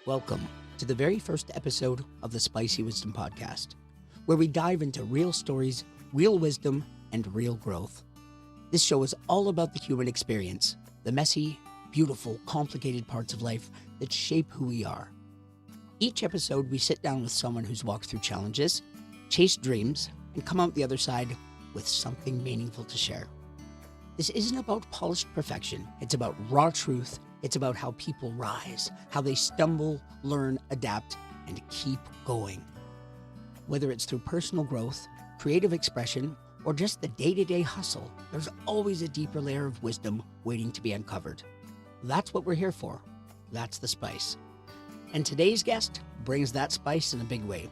Welcome to the very first episode of the Spicy Wisdom Podcast, where we dive into real stories, real wisdom, and real growth. This show is all about the human experience, the messy, beautiful, complicated parts of life that shape who we are. Each episode, we sit down with someone who's walked through challenges, chased dreams, and come out the other side with something meaningful to share. This isn't about polished perfection. It's about raw truth. It's about how people rise, how they stumble, learn, adapt, and keep going. Whether it's through personal growth, creative expression, or just the day-to-day hustle, there's always a deeper layer of wisdom waiting to be uncovered. That's what we're here for. That's the spice. And today's guest brings that spice in a big way.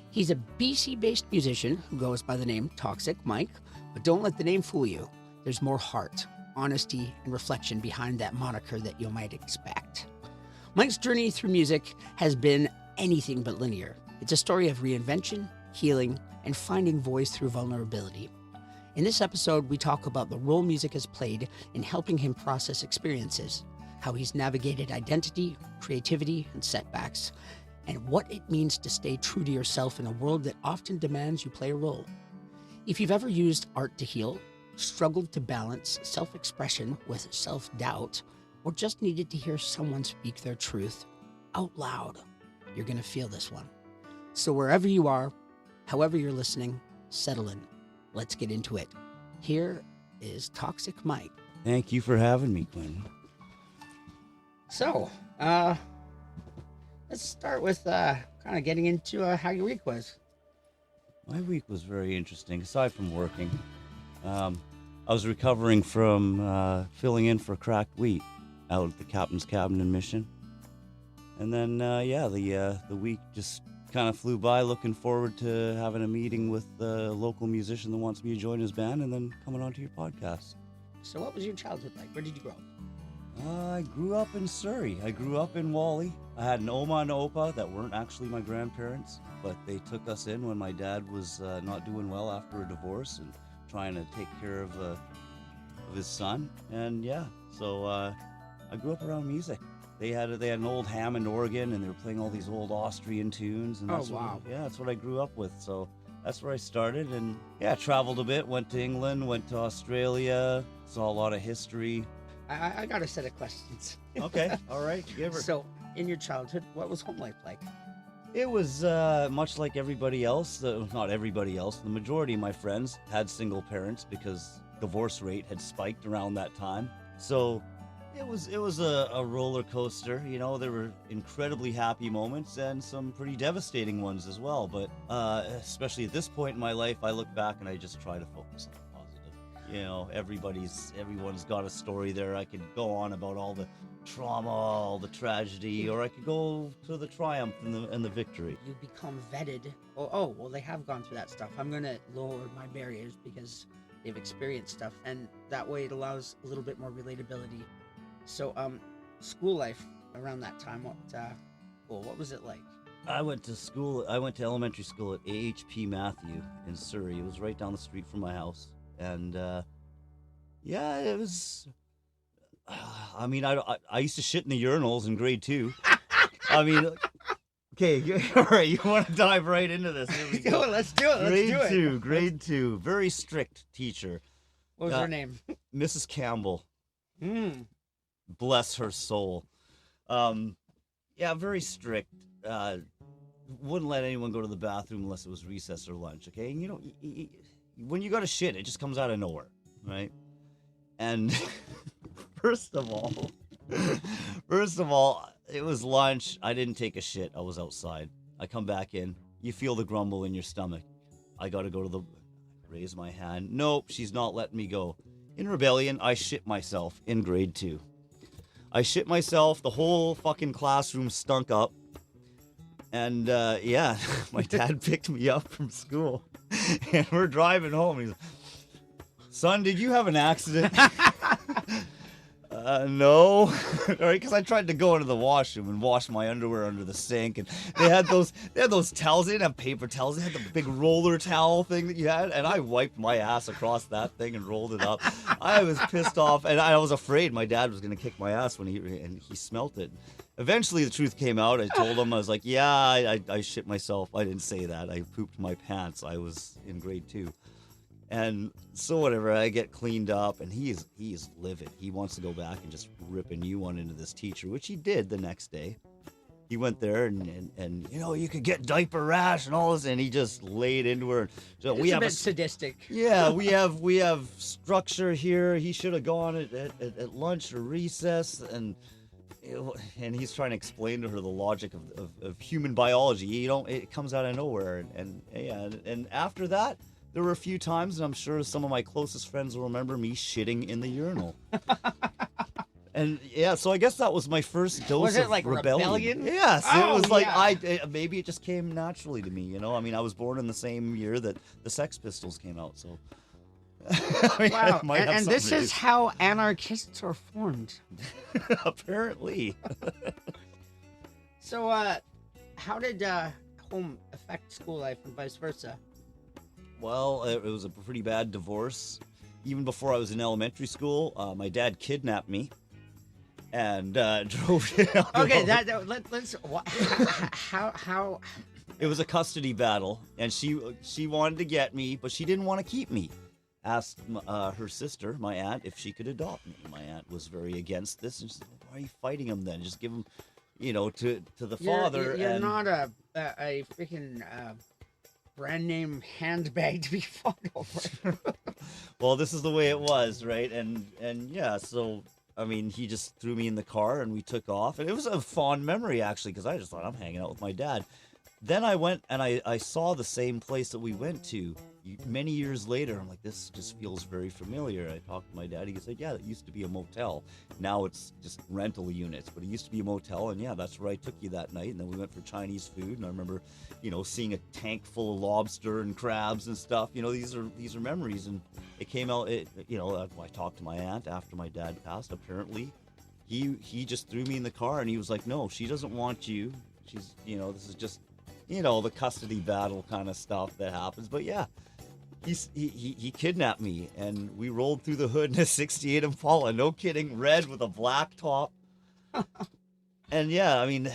He's a BC-based musician who goes by the name Toxic Mike, but don't let the name fool you. There's more heart, honesty, and reflection behind that moniker that you might expect. Mike's journey through music has been anything but linear. It's a story of reinvention, healing, and finding voice through vulnerability. In this episode, we talk about the role music has played in helping him process experiences, how he's navigated identity, creativity, and setbacks, and what it means to stay true to yourself in a world that often demands you play a role. If you've ever used art to heal, struggled to balance self-expression with self-doubt, or just needed to hear someone speak their truth out loud, you're going to feel this one. So wherever you are, however you're listening, settle in. Let's get into it. Here is Toxic Mike. Thank you for having me, Quinn. So, let's start with kind of getting into how your week was. My week was very interesting, aside from working. I was recovering from filling in for cracked wheat out at the captain's cabin in Mission. And then, the week just kind of flew by, looking forward to having a meeting with the local musician that wants me to join his band and then coming on to your podcast. So what was your childhood like? Where did you grow up? I grew up in Surrey. I grew up in Whalley. I had an Oma and Opa that weren't actually my grandparents, but they took us in when my dad was not doing well after a divorce and trying to take care of his son. And so I grew up around music. They had an old Hammond organ, and they were playing all these old Austrian tunes. And that's what I grew up with. So that's where I started, and traveled a bit. Went to England, went to Australia, saw a lot of history. I got a set of questions. Okay, all right, give her. So, in your childhood, what was home life like? It was much like everybody else. Not everybody else. The majority of my friends had single parents because divorce rate had spiked around that time. So it was a roller coaster. You know, there were incredibly happy moments and some pretty devastating ones as well. But especially at this point in my life, I look back and I just try to focus on the positive. You know, everyone's got a story there. I could go on about all the trauma, all the tragedy, or I could go to the triumph and the victory. You become vetted. Well, they have gone through that stuff. I'm going to lower my barriers because they've experienced stuff, and that way it allows a little bit more relatability. So, school life around that time, what was it like? I went to elementary school at AHP Matthew in Surrey. It was right down the street from my house. And, it was... I mean, I used to shit in the urinals in grade 2. I mean, okay, all right, you want to dive right into this. Here we go. Let's do it. Grade 2, very strict teacher. What was her name? Mrs. Campbell. Bless her soul. Very strict. Wouldn't let anyone go to the bathroom unless it was recess or lunch, okay? And, you know, when you got to shit, it just comes out of nowhere, right? And... First of all, it was lunch. I didn't take a shit. I was outside. I come back in. You feel the grumble in your stomach. I got to go to the... Raise my hand. Nope, she's not letting me go. In rebellion, I shit myself in grade 2. I shit myself. The whole fucking classroom stunk up. And, my dad picked me up from school. And we're driving home. He's like, son, did you have an accident? No, right? Because I tried to go into the washroom and wash my underwear under the sink, and they had those towels. They didn't have paper towels. They had the big roller towel thing that you had, and I wiped my ass across that thing and rolled it up. I was pissed off, and I was afraid my dad was going to kick my ass when he smelt it. Eventually, the truth came out. I told him, I was like, yeah, I shit myself. I didn't say that. I pooped my pants. I was in grade 2. And so whatever, I get cleaned up, and he is livid. He wants to go back and just rip a new one into this teacher, which he did the next day. He went there and you could get diaper rash and all this, and he just laid into her. So It's a bit sadistic. Yeah, we have structure here. He should have gone at lunch or recess, and he's trying to explain to her the logic of human biology. It comes out of nowhere, and after that, there were a few times, and I'm sure some of my closest friends will remember me shitting in the urinal. And yeah, so I guess that was my first dose Was it of like rebellion? Yes, Oh, it was like yeah. maybe it just came naturally to me. I mean, I was born in the same year that the Sex Pistols came out, so. I mean, Wow, it might have and something this to do. is how anarchists are formed. Apparently. So, how did home affect school life and vice versa? Well, it was a pretty bad divorce. Even before I was in elementary school, my dad kidnapped me and drove down the Okay, road. let's. How? It was a custody battle, and she wanted to get me, but she didn't want to keep me. Asked her sister, my aunt, if she could adopt me. My aunt was very against this, and she said, "Why are you fighting him then? Just give him, to the father." You're not a freaking brand name handbag to be fought over. Well, this is the way it was, right? And yeah, so I mean, he just threw me in the car and we took off, and it was a fond memory actually, because I just thought I'm hanging out with my dad. Then I went and I saw the same place that we went to many years later. I'm like, this just feels very familiar. I talked to my dad. He said, yeah, it used to be a motel. Now it's just rental units, but it used to be a motel. And yeah, that's where I took you that night. And then we went for Chinese food. And I remember, seeing a tank full of lobster and crabs and stuff. These are memories. And it came out, I talked to my aunt after my dad passed. Apparently, he just threw me in the car and he was like, no, she doesn't want you. She's, this is just, the custody battle kind of stuff that happens. But yeah, he kidnapped me, and we rolled through the hood in a 68 Impala. No kidding, red with a black top. And yeah, I mean,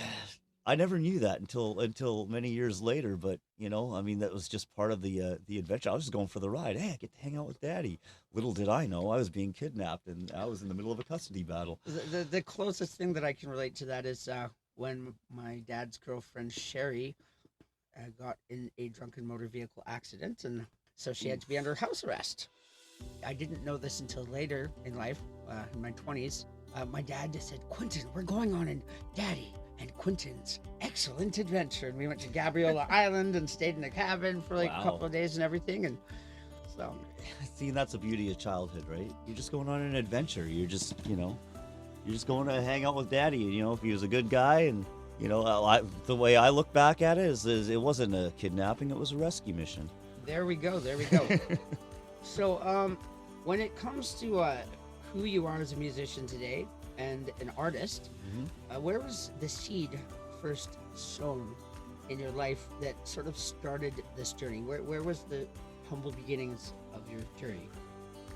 I never knew that until many years later. But that was just part of the adventure. I was just going for the ride. Hey, I get to hang out with Daddy. Little did I know I was being kidnapped, and I was in the middle of a custody battle. The closest thing that I can relate to that is when my dad's girlfriend Sherry got in a drunken motor vehicle accident, and so she had to be under house arrest. I didn't know this until later in life, in my 20s. My dad just said, Quentin, we're going on in Daddy and Quentin's excellent adventure. And we went to Gabriola Island and stayed in a cabin for a couple of days and everything. And so, see, that's the beauty of childhood, right? You're just going on an adventure. You're just, you're just going to hang out with Daddy. And, if he was a good guy, and the way I look back at it is it wasn't a kidnapping; it was a rescue mission. There we go. So, when it comes to who you are as a musician today and an artist, where was the seed first sown in your life that sort of started this journey? Where was the humble beginnings of your journey?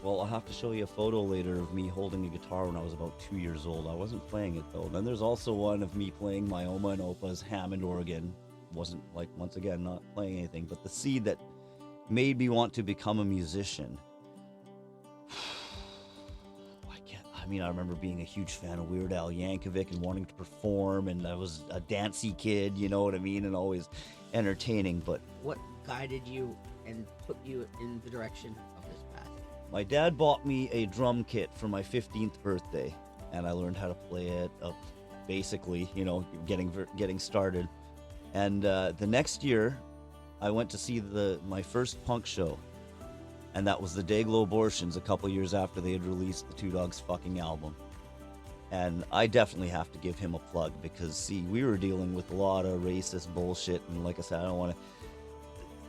Well, I'll have to show you a photo later of me holding a guitar when I was about 2 years old. I wasn't playing it, though. Then there's also one of me playing my Oma and Opa's Hammond organ. Wasn't, once again, not playing anything. But the seed that made me want to become a musician. I remember being a huge fan of Weird Al Yankovic and wanting to perform, and I was a dancey kid, you know what I mean, and always entertaining. But what guided you and put you in the direction of this path? My dad bought me a drum kit for my 15th birthday, and I learned how to play it up, basically, getting started. And the next year, I went to see my first punk show. And that was the Dayglow Abortions a couple years after they had released the Two Dogs Fucking album. And I definitely have to give him a plug because, see, we were dealing with a lot of racist bullshit. And like I said, I don't want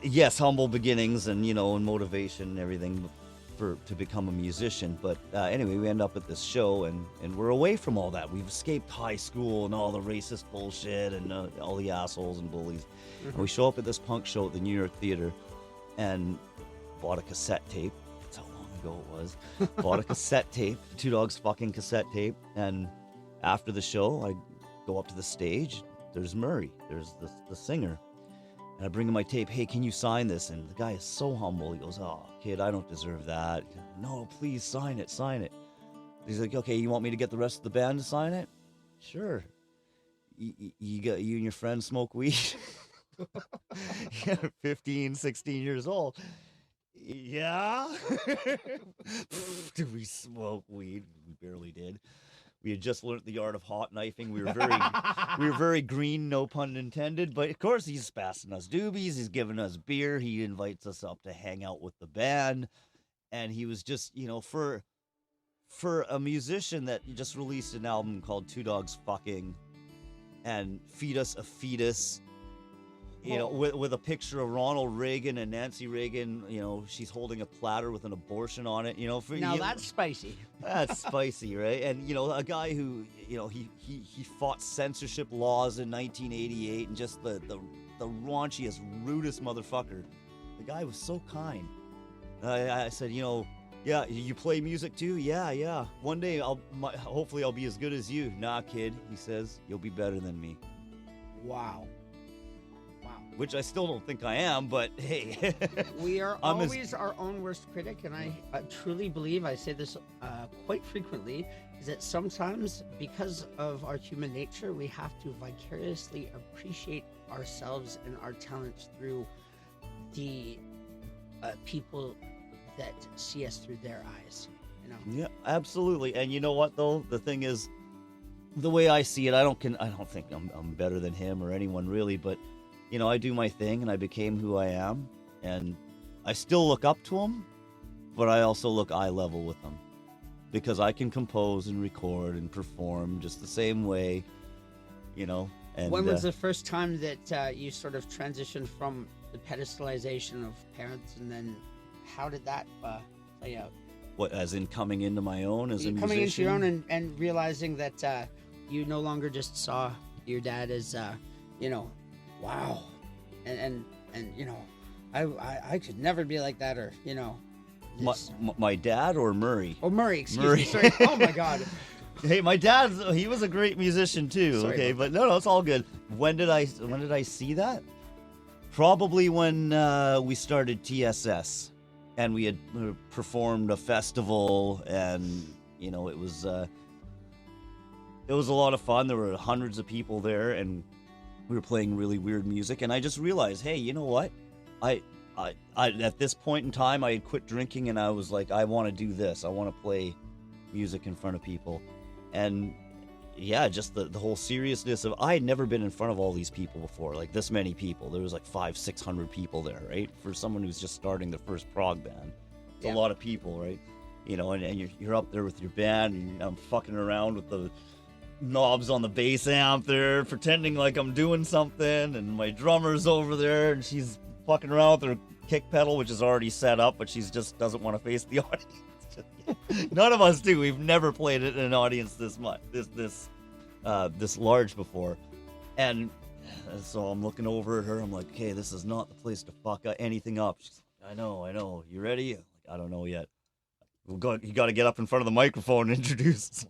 to... Yes, humble beginnings and, and motivation and everything. to become a musician. But anyway, we end up at this show, and we're away from all that. We've escaped high school and all the racist bullshit and all the assholes and bullies. And we show up at this punk show at the New York Theater, and bought a cassette tape. That's how long ago it was. Bought a cassette tape, Two Dogs fucking cassette tape. And after the show, I go up to the stage. There's Murray. There's the singer. And I bring him my tape. Hey, can you sign this? And the guy is so humble. He goes, oh, kid, I don't deserve that. No, please sign it, sign it. He's like, okay, you want me to get the rest of the band to sign it? Sure. You and your friend smoke weed? 15, 16 years old. Yeah. Did we smoke weed? We barely did. We had just learned the art of hot knifing. We were very green, no pun intended. But of course, he's passing us doobies. He's giving us beer. He invites us up to hang out with the band. And he was just, for a musician that just released an album called Two Dogs Fucking and Feed Us a Fetus, with a picture of Ronald Reagan and Nancy Reagan, she's holding a platter with an abortion on it, Now that's spicy. That's spicy, right? And, a guy who, he fought censorship laws in 1988 and just the raunchiest, rudest motherfucker. The guy was so kind. I said, yeah, you play music too? Yeah. One day, hopefully I'll be as good as you. Nah, kid, he says, you'll be better than me. Wow. Which I still don't think I am, but hey. We are always our own worst critic, and I truly believe, I say this quite frequently, is that sometimes, because of our human nature, we have to vicariously appreciate ourselves and our talents through the people that see us through their eyes. Yeah, absolutely. And you know what, though? The thing is, the way I see it, I don't think I'm better than him or anyone really, but I do my thing, and I became who I am, and I still look up to him, but I also look eye level with him, because I can compose and record and perform just the same way, And when was the first time that you sort of transitioned from the pedestalization of parents, and then how did that play out? What, as in coming into my own as a musician? Coming into your own and realizing that you no longer just saw your dad as, wow, and I could never be like that, or my dad or Murray? Oh, Murray, excuse me, sorry. Oh my God. Hey, my dad, he was a great musician too. Sorry, okay, but no, it's all good. When did I see that? Probably when we started TSS, and we had performed a festival, and it was a lot of fun. There were hundreds of people there, and we were playing really weird music, and I just realized, hey, you know what? I at this point in time, I had quit drinking, and I was like, I want to do this. I want to play music in front of people. And yeah, just the whole seriousness of, I had never been in front of all these people before, like this many people. There was like 500-600 people there, right? For someone who's just starting their first prog band, it's a lot of people, right? And you're up there with your band, and I'm fucking around with the knobs on the bass amp there, pretending like I'm doing something, and my drummer's over there, and she's fucking around with her kick pedal, which is already set up, but she just doesn't want to face the audience. None of us do. We've never played it in an audience this much, this large before, and so I'm looking over at her. I'm like, okay, this is not the place to fuck anything up. She's like, I know. You ready? I'm like, I don't know yet. You got to get up in front of the microphone and introduce.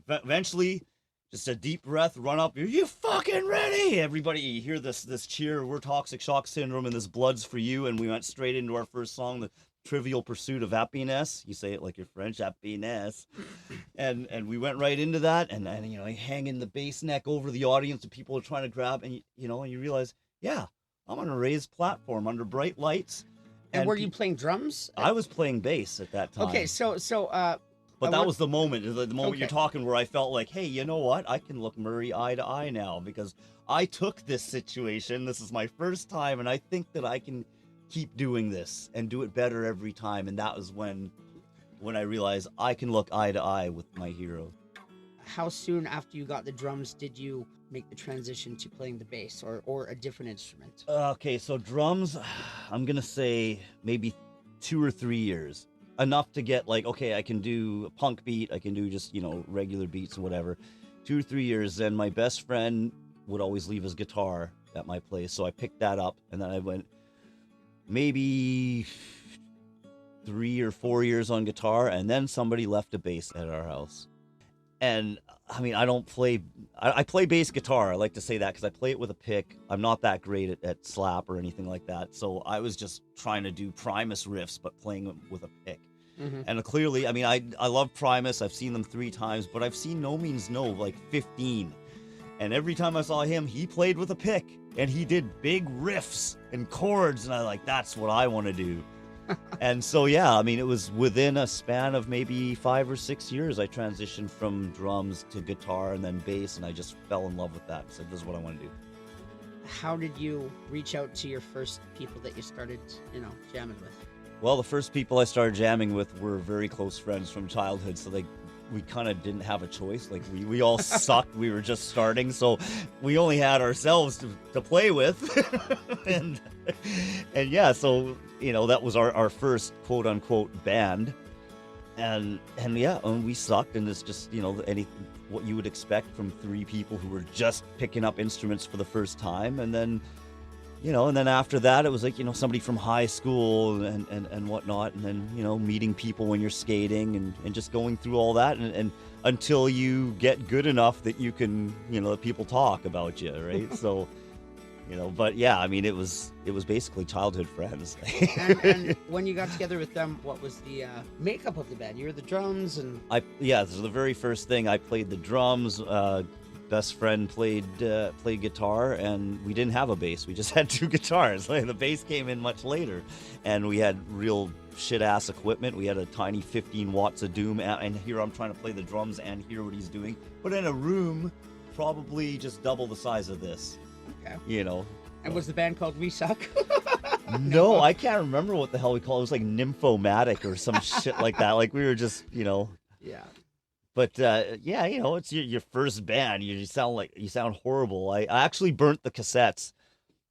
Eventually, just a deep breath, run up. Are you fucking ready? Everybody, you hear this cheer. We're Toxic Shock Syndrome, and this Blood's for You. And we went straight into our first song, The Trivial Pursuit of Happiness. You say it like you're French, happiness. And we went right into that. And I hang in the bass neck over the audience, and people are trying to grab. And you realize, yeah, I'm on a raised platform under bright lights. And were you playing drums? I was playing bass at that time. Okay, so but that was the moment you're talking, where I felt like, hey, you know what? I can look Murray eye to eye now, because I took this situation. This is my first time, and I think that I can keep doing this and do it better every time. And that was when I realized I can look eye to eye with my hero. How soon after you got the drums did you make the transition to playing the bass or a different instrument? Okay, so drums, I'm going to say maybe 2 or 3 years. Enough to get like, okay, I can do a punk beat, I can do just, regular beats and whatever. 2 or 3 years, then my best friend would always leave his guitar at my place, so I picked that up, and then I went maybe 3 or 4 years on guitar, and then somebody left a bass at our house. And I mean, I play bass guitar. I like to say that because I play it with a pick. I'm not that great at slap or anything like that. So I was just trying to do Primus riffs, but playing them with a pick. Mm-hmm. And clearly, I mean, I love Primus. I've seen them 3 times, but I've seen No Means No like 15. And every time I saw him, he played with a pick. And he did big riffs and chords. And I like, that's what I want to do. And so, yeah, I mean, it was within a span of maybe 5 or 6 years, I transitioned from drums to guitar and then bass, and I just fell in love with that. I said, this is what I want to do. How did you reach out to your first people that you started, jamming with? Well, the first people I started jamming with were very close friends from childhood, so we kind of didn't have a choice. Like, we all sucked. We were just starting, so we only had ourselves to play with. and yeah, so, that was our first quote-unquote band. And yeah, and we sucked, and it's just, what you would expect from 3 people who were just picking up instruments for the first time. And then, and then after that, it was like, somebody from high school and whatnot. And then, meeting people when you're skating and just going through all that. And until you get good enough that you can, that people talk about you, right? So, but yeah, I mean, it was basically childhood friends. and when you got together with them, what was the makeup of the band? You were the drums and... this was the very first thing. I played the drums. Best friend played guitar, and we didn't have a bass. We just had 2 guitars. The bass came in much later, and we had real shit-ass equipment. We had a tiny 15 watts of Doom, and here I'm trying to play the drums and hear what he's doing, but in a room probably just double the size of this. Okay. And was the band called We Suck? No, I can't remember what the hell we called it. It was like Nymphomatic or some shit like that. Like, we were just, Yeah. But yeah, it's your first band. You sound horrible. I actually burnt the cassettes.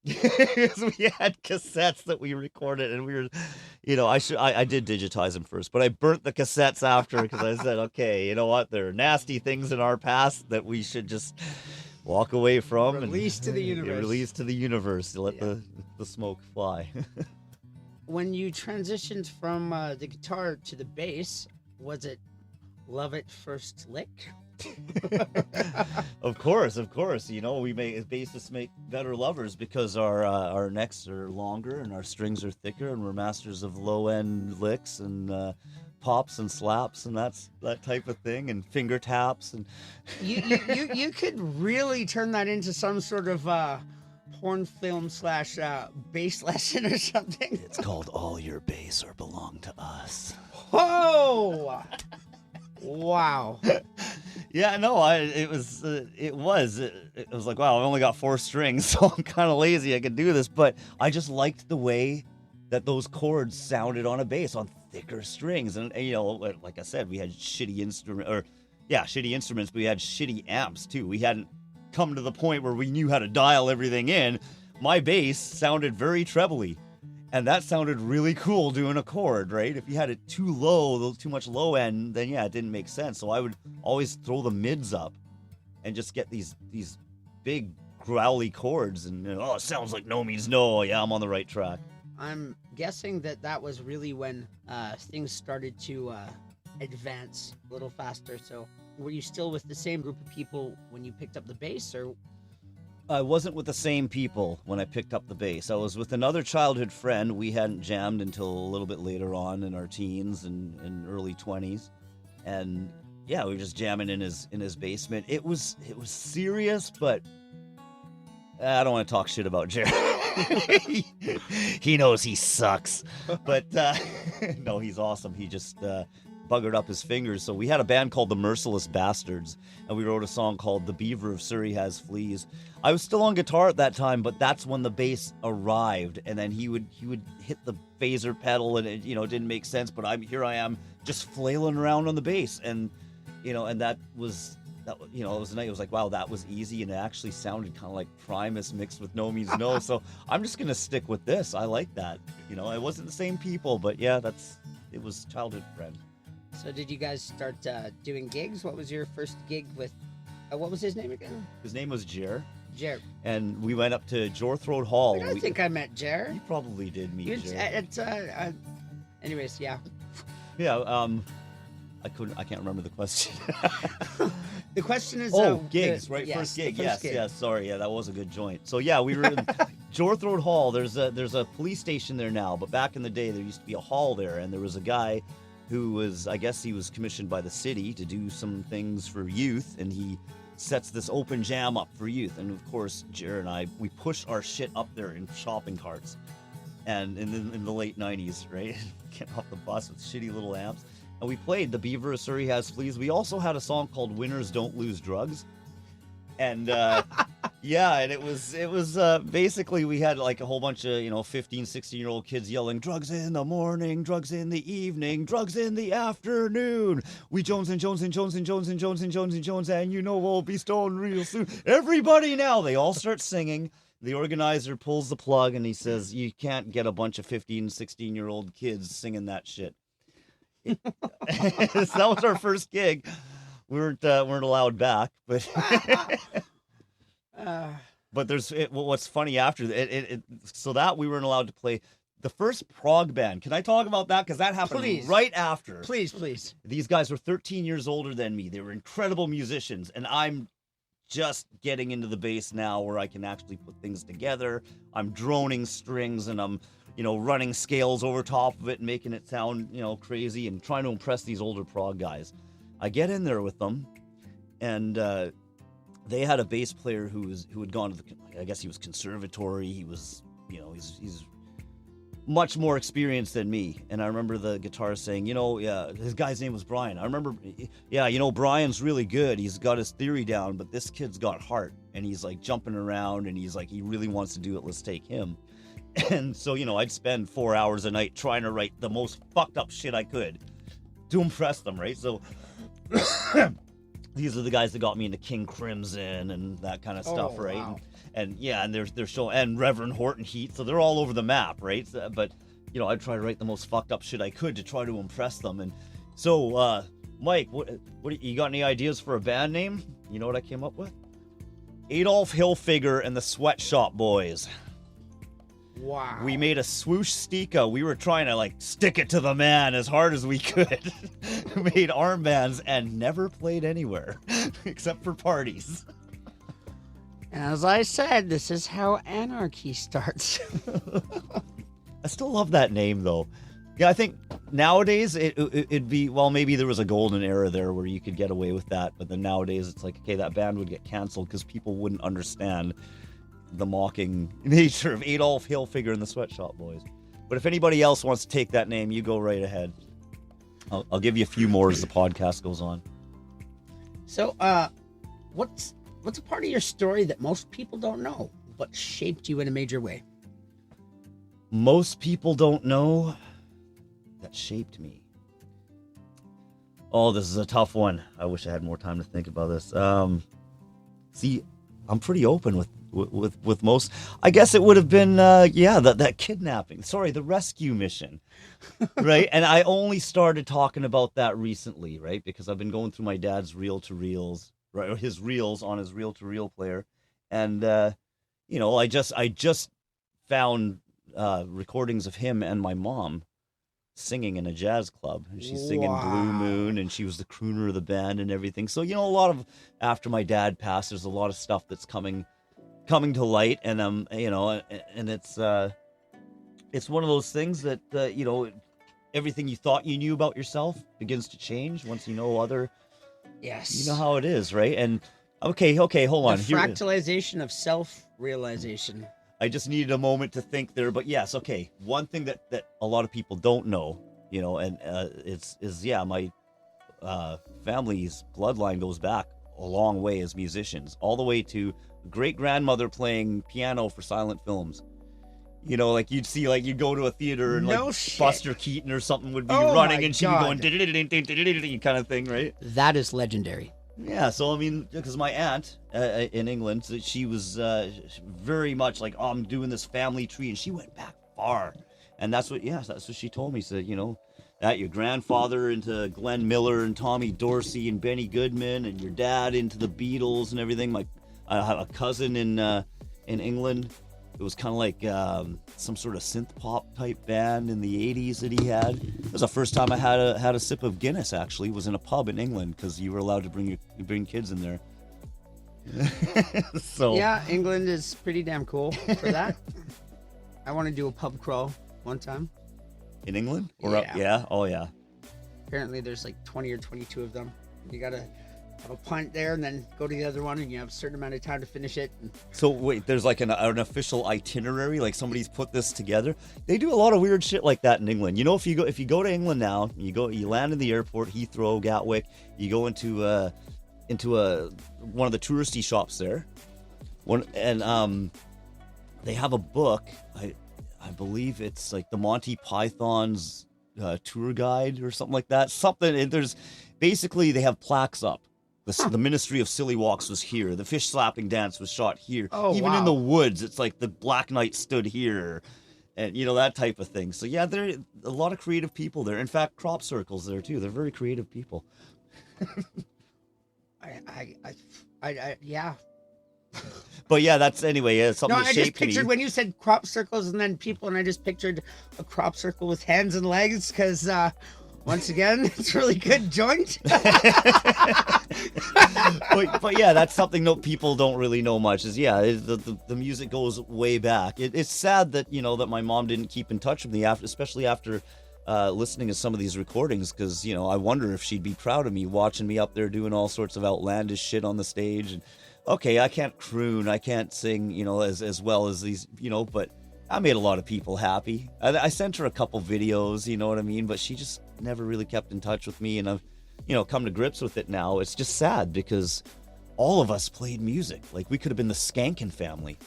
Because we had cassettes that we recorded, and we were, I did digitize them first, but I burnt the cassettes after because I said, okay, you know what? There are nasty things in our past that we should just walk away from. Release to the universe. Release to the universe. To let the smoke fly. When you transitioned from the guitar to the bass, was it love at first lick? Of course. Bassists make better lovers because our necks are longer and our strings are thicker, and we're masters of low end licks and pops and slaps and that type of thing, and finger taps, and you could really turn that into some sort of porn film / bass lesson or something. It's called All Your Bass or Belong to Us. Whoa! Wow. Yeah, no, it was like, wow, I've only got 4 strings, so I'm kind of lazy. I can do this, but I just liked the way that those chords sounded on a bass on thicker strings. And like I said, we had shitty instruments, but we had shitty amps too. We hadn't come to the point where we knew how to dial everything in. My bass sounded very trebly. And that sounded really cool doing a chord, right? If you had it too low, too much low end, then yeah, it didn't make sense. So I would always throw the mids up and just get these big growly chords, and it sounds like No Means No. Yeah, I'm on the right track. I'm guessing that was really when things started to advance a little faster. So were you still with the same group of people when you picked up the bass, or? I wasn't with the same people when I picked up the bass. I was with another childhood friend. We hadn't jammed until a little bit later on in our teens and early 20s. And yeah, we were just jamming in his basement. It was serious, but I don't want to talk shit about Jared. He knows he sucks. But no, he's awesome. He just buggered up his fingers. So we had a band called the Merciless Bastards, and we wrote a song called The Beaver of Surrey Has Fleas. I was still on guitar at that time, but that's when the bass arrived, and then he would hit the phaser pedal, and it didn't make sense, but here I am just flailing around on the bass, and and that was you know, it was a night. It was like, wow, that was easy, and it actually sounded kind of like Primus mixed with No Means No. So I'm just gonna stick with this. I like that. You know, it wasn't the same people, but yeah, it was childhood friend. So did you guys start doing gigs? What was your first gig with? What was his name again? His name was Jer. Jer. And we went up to Jorthroad Hall. I think I met Jer. You probably did meet Jer. Anyways, yeah. Yeah. I can't remember the question. The question is... gigs, right? Yes, first gig. First gig. Yes. Sorry. Yeah, that was a good joint. So yeah, we were in Jorthroad Hall. There's a police station there now, but back in the day, there used to be a hall there, and there was a guy who was, I guess he was commissioned by the city to do some things for youth, and he sets this open jam up for youth. And of course, Jer and I, we push our shit up there in shopping carts, and in the late 90s, right? Getting off the bus with shitty little amps. And we played The Beaver of Surrey Has Fleas. We also had a song called Winners Don't Lose Drugs. And yeah, and it was basically we had like a whole bunch of, 15, 16-year-old kids yelling, drugs in the morning, drugs in the evening, drugs in the afternoon. We Jones and Jones and Jones and Jones and Jones and Jones and Jones, and we'll be stoned real soon. Everybody now. They all start singing. The organizer pulls the plug and he says, you can't get a bunch of 15, 16-year-old kids singing that shit. So that was our first gig. We weren't allowed back, but but what's funny after it, so that we weren't allowed to play the first prog band. Can I talk about that? Because that happened right after. Please. These guys were 13 years older than me. They were incredible musicians, and I'm just getting into the bass now, where I can actually put things together. I'm droning strings, and I'm running scales over top of it and making it sound, crazy, and trying to impress these older prog guys. I get in there with them, and they had a bass player who had gone to I guess he was conservatory. He was, he's much more experienced than me. And I remember the guitarist saying, yeah, his guy's name was Brian. I remember, yeah, Brian's really good. He's got his theory down, but this kid's got heart, and he's like jumping around, and he's like, he really wants to do it. Let's take him. And so, I'd spend 4 hours a night trying to write the most fucked up shit I could to impress them, right? So these are the guys that got me into King Crimson and that kind of stuff, right? Wow. And they're showing, and Reverend Horton Heat, so they're all over the map, right? But I'd try to write the most fucked up shit I could to try to impress them. And so, Mike, what you got any ideas for a band name? You know what I came up with? Adolf Hilfiger and the Sweatshop Boys. Wow. We made a swoosh stika. We were trying to stick it to the man as hard as we could. Made armbands and never played anywhere except for parties. As I said, this is how anarchy starts. I still love that name though. Yeah, I think nowadays it'd be, well, maybe there was a golden era there where you could get away with that, but then nowadays it's like, okay, that band would get canceled because people wouldn't understand the mocking nature of Adolf Hilfiger and the Sweatshop Boys. But if anybody else wants to take that name, you go right ahead. I'll give you a few more as the podcast goes on. So, what's a part of your story that most people don't know, but shaped you in a major way? Most people don't know that shaped me. Oh, this is a tough one. I wish I had more time to think about this. See, I'm pretty open with most. I guess it would have been that kidnapping. Sorry, the rescue mission, right? And I only started talking about that recently, right? Because I've been going through my dad's reel-to-reels, right, or his reels on his reel-to-reel player, and I just found recordings of him and my mom singing in a jazz club, and she's singing Blue Moon, and she was the crooner of the band and everything. So a lot of, after my dad passed, there's a lot of stuff that's coming to light, and and it's one of those things that everything you thought you knew about yourself begins to change once you know other. Yes. You know how it is, right? And okay, hold on. The fractalization of self-realization. I just needed a moment to think there, but yes, okay. One thing that a lot of people don't know, and my family's bloodline goes back a long way as musicians, all the way to great-grandmother playing piano for silent films. You'd see, you'd go to a theater and Buster Keaton or something would be running and she'd be going kind of thing, right? That is legendary. Yeah, so I mean, because my aunt in England, she was very much like, oh, I'm doing this family tree, and she went back far, and that's what she told me. Said, that your grandfather into Glenn Miller and Tommy Dorsey and Benny Goodman, and your dad into the Beatles and everything. I have a cousin in England. It was kind of like some sort of synth pop type band in the '80s that he had. It was the first time I had a sip of Guinness. Actually, it was in a pub in England because you were allowed to bring kids in there. So yeah, England is pretty damn cool for that. I want to do a pub crawl one time. In England? Yeah. Oh yeah. Apparently, there's like 20 or 22 of them. You gotta have a pint there and then go to the other one, and you have a certain amount of time to finish it. So wait, there's like an official itinerary, like somebody's put this together. They do a lot of weird shit like that in England. If you go to England now, you land in the airport, Heathrow, Gatwick, you go into one of the touristy shops there. They have a book. I believe it's like the Monty Python's tour guide or something like that. There's basically they have plaques up. The Ministry of Silly Walks was here. The fish slapping dance was shot here. Oh, Even wow. in the woods, it's like the Black Knight stood here, and that type of thing. So yeah, there are a lot of creative people there. In fact, crop circles there too. They're very creative people. Yeah. But yeah, that's anyway. Yeah, something No, that I just shaped me. pictured when you said crop circles and then people, and I just pictured a crop circle with hands and legs because, once again, it's a really good joint. but yeah, that's something that people don't really know much. The music goes way back. It's sad that that my mom didn't keep in touch with me especially after listening to some of these recordings, because I wonder if she'd be proud of me watching me up there doing all sorts of outlandish shit on the stage. And okay, I can't croon, I can't sing, as well as these, but I made a lot of people happy. I sent her a couple videos, you know what I mean? But she just never really kept in touch with me, and I've, come to grips with it now. It's just sad because all of us played music. Like, we could have been the Skankin' family.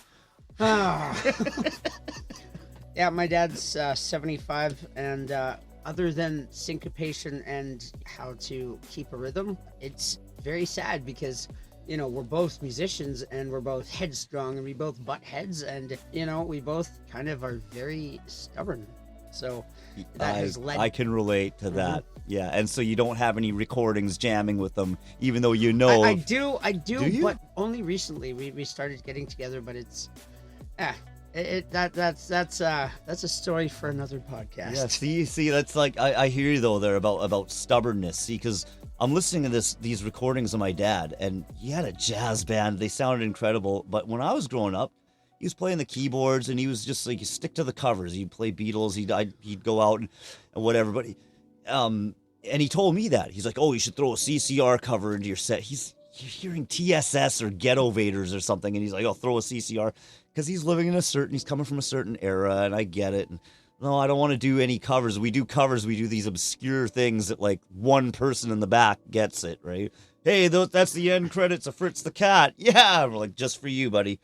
Yeah, my dad's 75, and other than syncopation and how to keep a rhythm, it's very sad because we're both musicians and we're both headstrong and we both butt heads, and we both kind of are very stubborn. So that has led. I can relate to that. Yeah, and so you don't have any recordings jamming with them, even though I do, you? but only recently we started getting together. But it's that's a story for another podcast. Yeah, see, that's like I hear you though there about stubbornness. See, because I'm listening to these recordings of my dad, and he had a jazz band. They sounded incredible. But when I was growing up, he was playing the keyboards, and he was just like, stick to the covers. He'd play Beatles. He'd go out and whatever. But and he told me that he's like, oh, you should throw a CCR cover into your set. You're hearing TSS or Ghettovators or something, and he's like, oh, throw a CCR, because he's he's coming from a certain era, and I get it. And no, I don't want to do any covers. We do covers. We do these obscure things that like one person in the back gets it, right? Hey, that's the end credits of Fritz the Cat. Yeah, we're like, just for you, buddy.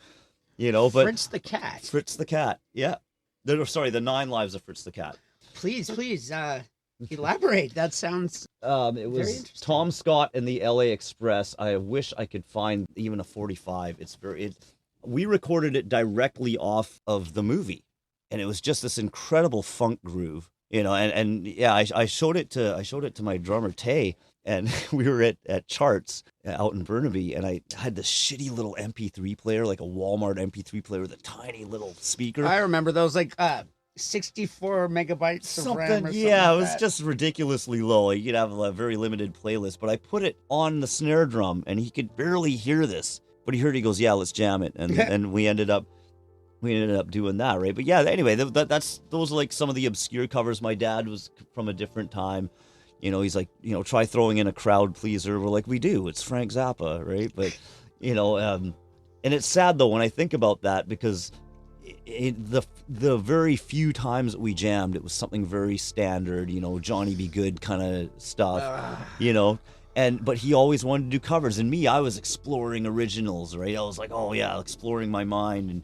But Fritz the Cat. Fritz the Cat. Yeah. Sorry, the 9 Lives of Fritz the Cat. Please, elaborate. That sounds it very was interesting. Tom Scott and the LA Express. I wish I could find even a 45. We recorded it directly off of the movie, and it was just this incredible funk groove, and yeah, I showed it to my drummer Tay, and we were at Charts out in Burnaby, and I had this shitty little MP3 player, like a Walmart MP3 player with a tiny little speaker. I remember those, like 64 megabytes of RAM or something. Yeah, like it was that. just ridiculously low. You could have a very limited playlist, but I put it on the snare drum, and he could barely hear this, but he goes, yeah, let's jam it, and we ended up doing that, right? But yeah, anyway, those are like some of the obscure covers. My dad was from a different time. He's like, try throwing in a crowd pleaser. We're like, we do. It's Frank Zappa, right? But, and it's sad though when I think about that, because the very few times that we jammed, it was something very standard, Johnny Be Good kind of stuff, but he always wanted to do covers, and me, I was exploring originals, right? I was like, oh yeah, exploring my mind, and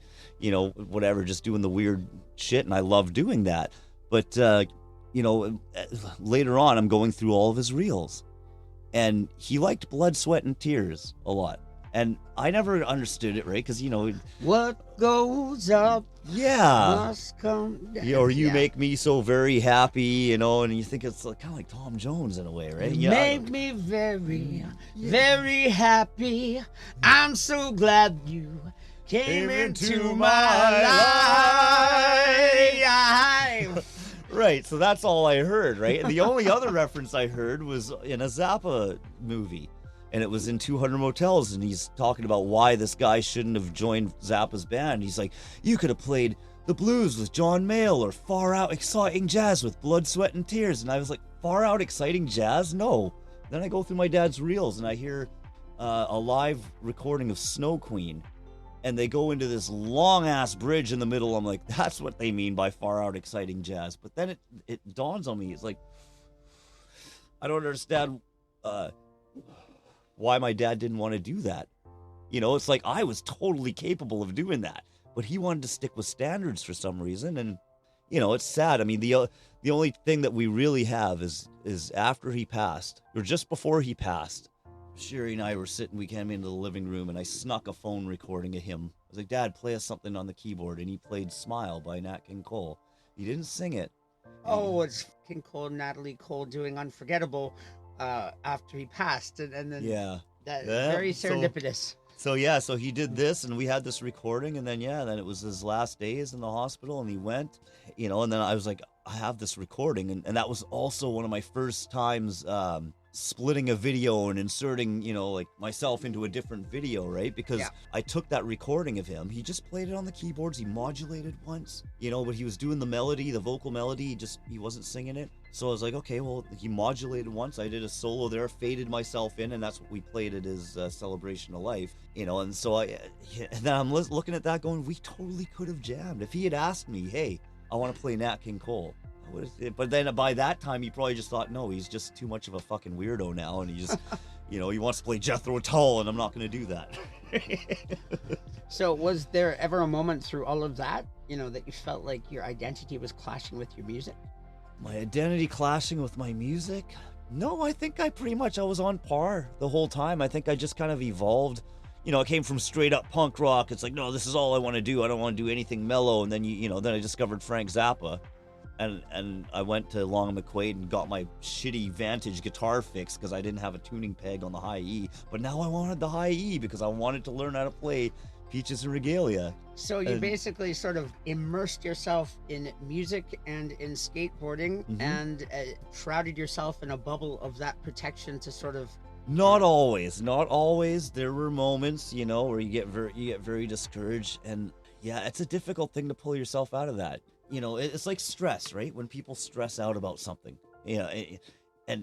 whatever, just doing the weird shit, and I love doing that. But later on, I'm going through all of his reels, And he liked Blood, Sweat, and Tears a lot. And I never understood it, right? Because, What goes up must come down. or you make me so very happy, and you think it's kind of like Tom Jones in a way, right? You make me very, very happy. I'm so glad you came into my life. Right, so that's all I heard, right? And the only other reference I heard was in a Zappa movie. And it was in 200 Motels, and he's talking about why this guy shouldn't have joined Zappa's band. He's like, you could have played the blues with John Mayall or far out exciting jazz with Blood, Sweat, and Tears. And I was like, far out exciting jazz? No. Then I go through my dad's reels, and I hear a live recording of Snow Queen. And they go into this long-ass bridge in the middle. I'm like, that's what they mean by far out exciting jazz. But then it dawns on me. It's like, I don't understand why my dad didn't want to do that. It's like I was totally capable of doing that, but he wanted to stick with standards for some reason. And it's sad. I mean, the only thing that we really have is after he passed, or just before he passed, Sherry and I we came into the living room, and I snuck a phone recording of him. I was like, Dad, play us something on the keyboard. And he played Smile by Nat King Cole. He didn't sing it. Oh, it's King Cole, Natalie Cole doing Unforgettable after he passed. And then very serendipitous. So he did this, and we had this recording, and then it was his last days in the hospital, and he went, and then I was like, I have this recording, and that was also one of my first times splitting a video and inserting, like myself into a different video, right? Because I took that recording of him. He just played it on the keyboards. He modulated once, but he was doing the melody, the vocal melody. He wasn't singing it. So I was like, okay, well, he modulated once. I did a solo there, faded myself in, and that's what we played at his celebration of life, and so and then I'm looking at that going, we totally could have jammed. If he had asked me, hey, I want to play Nat King Cole, but then by that time, he probably just thought, no, he's just too much of a fucking weirdo now, and he just, he wants to play Jethro Tull, and I'm not going to do that. So was there ever a moment through all of that, that you felt like your identity was clashing with your music? My identity clashing with my music? No, I think I was on par the whole time. I think I just kind of evolved. I came from straight up punk rock. It's like, no, this is all I want to do. I don't want to do anything mellow. And then, then I discovered Frank Zappa. And I went to Long and McQuaid and got my shitty Vantage guitar fixed because I didn't have a tuning peg on the high E. But now I wanted the high E because I wanted to learn how to play Peaches and Regalia. So you basically sort of immersed yourself in music and in skateboarding, and shrouded yourself in a bubble of that protection to sort of... Not always. There were moments, where you get very discouraged, and it's a difficult thing to pull yourself out of that. It's like stress, right? When people stress out about something, and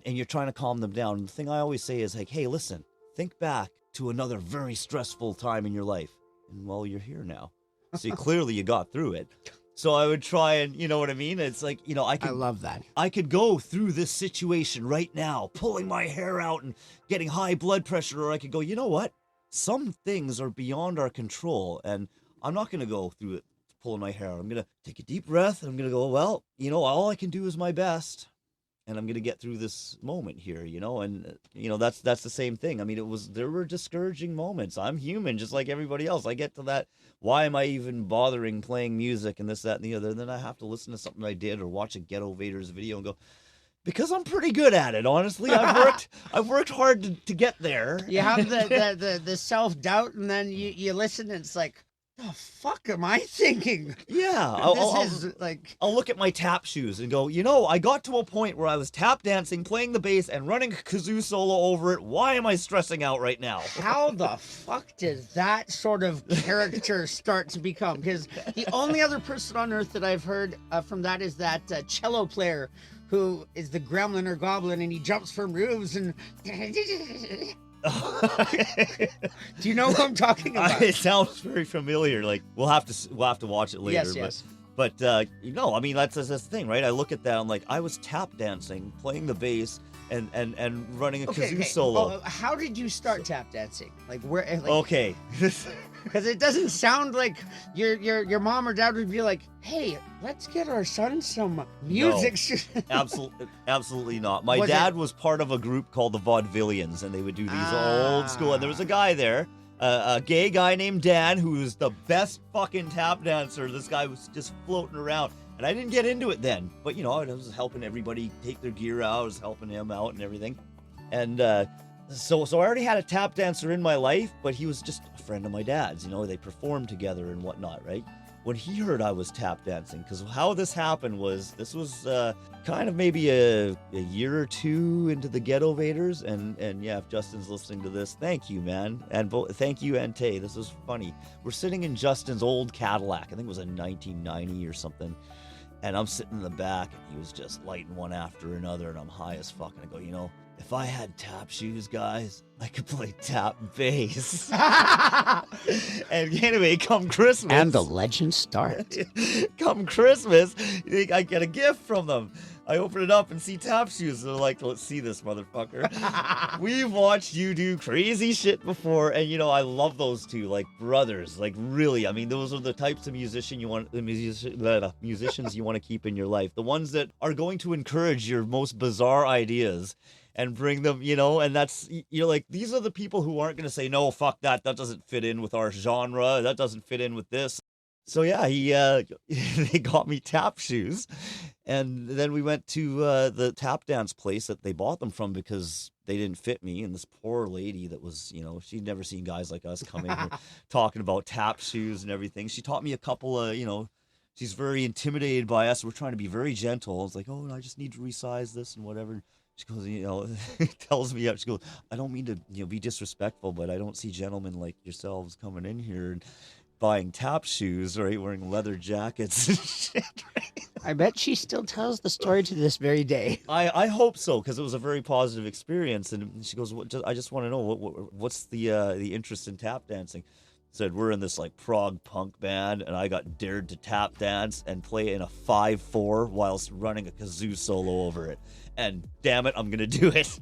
you're trying to calm them down. The thing I always say is like, hey, listen, think back to another very stressful time in your life. And well, you're here now. See, clearly you got through it. So I would try and, you know what I mean? It's like, I love that. I could go through this situation right now, pulling my hair out and getting high blood pressure, or I could go, you know what? Some things are beyond our control, and I'm not going to go through it pulling my hair out. I'm going to take a deep breath, and I'm going to go, well, all I can do is my best, and I'm going to get through this moment here, and, that's the same thing. I mean, there were discouraging moments. I'm human, just like everybody else. I get to that, why am I even bothering playing music and this, that, and the other? And then I have to listen to something I did or watch a Ghettovators video and go, because I'm pretty good at it, honestly. I've worked hard to get there. You have the self-doubt, and then you listen, and it's like, the fuck am I thinking? Yeah. I'll look at my tap shoes and go, I got to a point where I was tap dancing, playing the bass, and running a kazoo solo over it. Why am I stressing out right now? How the fuck did that sort of character start to become? Because the only other person on earth that I've heard from that is that cello player who is the gremlin or goblin, and he jumps from roofs and... Do you know what I'm talking about? It sounds very familiar. Like we'll have to watch it later. Yes. But I mean that's the thing, right? I look at that. I'm like, I was tap dancing, playing the bass, and running a kazoo solo. How did you start tap dancing? Like where? Okay. Because it doesn't sound like your mom or dad would be like, "Hey, let's get our son some music." No, absolutely not. My Was dad it- was part of a group called the Vaudevillians, and they would do these old school. And there was a guy there, a gay guy named Dan, who was the best fucking tap dancer. This guy was just floating around. And I didn't get into it then. But, you know, I was helping everybody take their gear out. I was helping him out and everything. And so I already had a tap dancer in my life, but he was just a friend of my dad's. You know, they performed together and whatnot, right? When he heard I was tap dancing, because how this happened was, this was kind of maybe a year or two into the Ghettovators. And yeah, if Justin's listening to this, thank you, man. And thank you, Ante. This was funny. We're sitting in Justin's old Cadillac. I think it was a 1990 or something. And I'm sitting in the back, and he was just lighting one after another, and I'm high as fuck. And I go, you know, if I had tap shoes, guys, I could play tap bass. And anyway, come Christmas. And the legend starts. Come Christmas, I get a gift from them. I open it up and see tap shoes. They're like, let's see this, motherfucker. We've watched you do crazy shit before, and you know, I love those two, like brothers. Like really, I mean, those are the types of musicians you want to keep in your life. The ones that are going to encourage your most bizarre ideas and bring them, you know, and that's, you're like, these are the people who aren't going to say, no, fuck that doesn't fit in with our genre, that doesn't fit in with this. So yeah, they got me tap shoes, and then we went to the tap dance place that they bought them from because they didn't fit me. And this poor lady that was, you know, she'd never seen guys like us come in here talking about tap shoes and everything. She taught me a couple of, you know, she's very intimidated by us. We're trying to be very gentle. It's like, oh, I just need to resize this and whatever. She goes, you know, tells me, she goes, I don't mean to, you know, be disrespectful, but I don't see gentlemen like yourselves coming in here and buying tap shoes, right? Wearing leather jackets and shit, right? I bet she still tells the story to this very day. I hope so, because it was a very positive experience. And she goes, I just want to know, what's the interest in tap dancing? Said, we're in this like prog punk band, and I got dared to tap dance and play in a 5/4 whilst running a kazoo solo over it. And damn it, I'm gonna do it.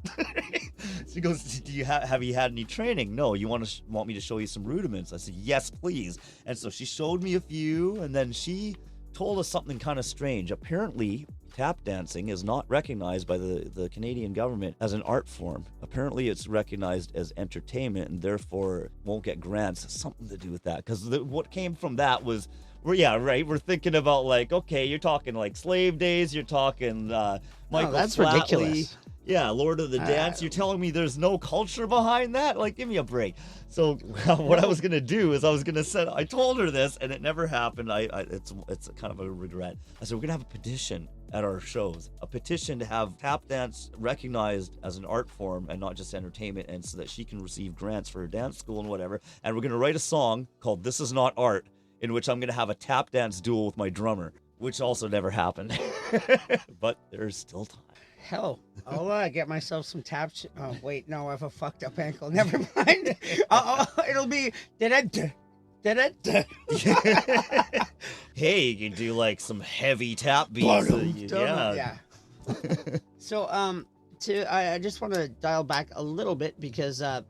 She goes, do you have you had any training? No. You want me to show you some rudiments? I said, yes, please. And so she showed me a few, and then she told us something kind of strange. Apparently, tap dancing is not recognized by the Canadian government as an art form. Apparently, it's recognized as entertainment, and therefore won't get grants. Something to do with that, because what came from that was, we're thinking about, like, okay, you're talking like slave days, you're talking Michael that's Flatley. ridiculous. Yeah, Lord of the Dance. You're telling me there's no culture behind that? Like, give me a break. So what I was gonna do is I told her this, and it never happened. It's kind of a regret. I said, we're gonna have a petition at our shows, a petition to have tap dance recognized as an art form and not just entertainment, and so that she can receive grants for her dance school and whatever. And we're gonna write a song called "This Is Not Art," in which I'm gonna have a tap dance duel with my drummer, which also never happened. But there's still time. Hell, I'll get myself some tap. Oh wait, no, I have a fucked up ankle. Never mind. It'll be. Hey, you can do like some heavy tap beats. Yeah. So I just want to dial back a little bit, because a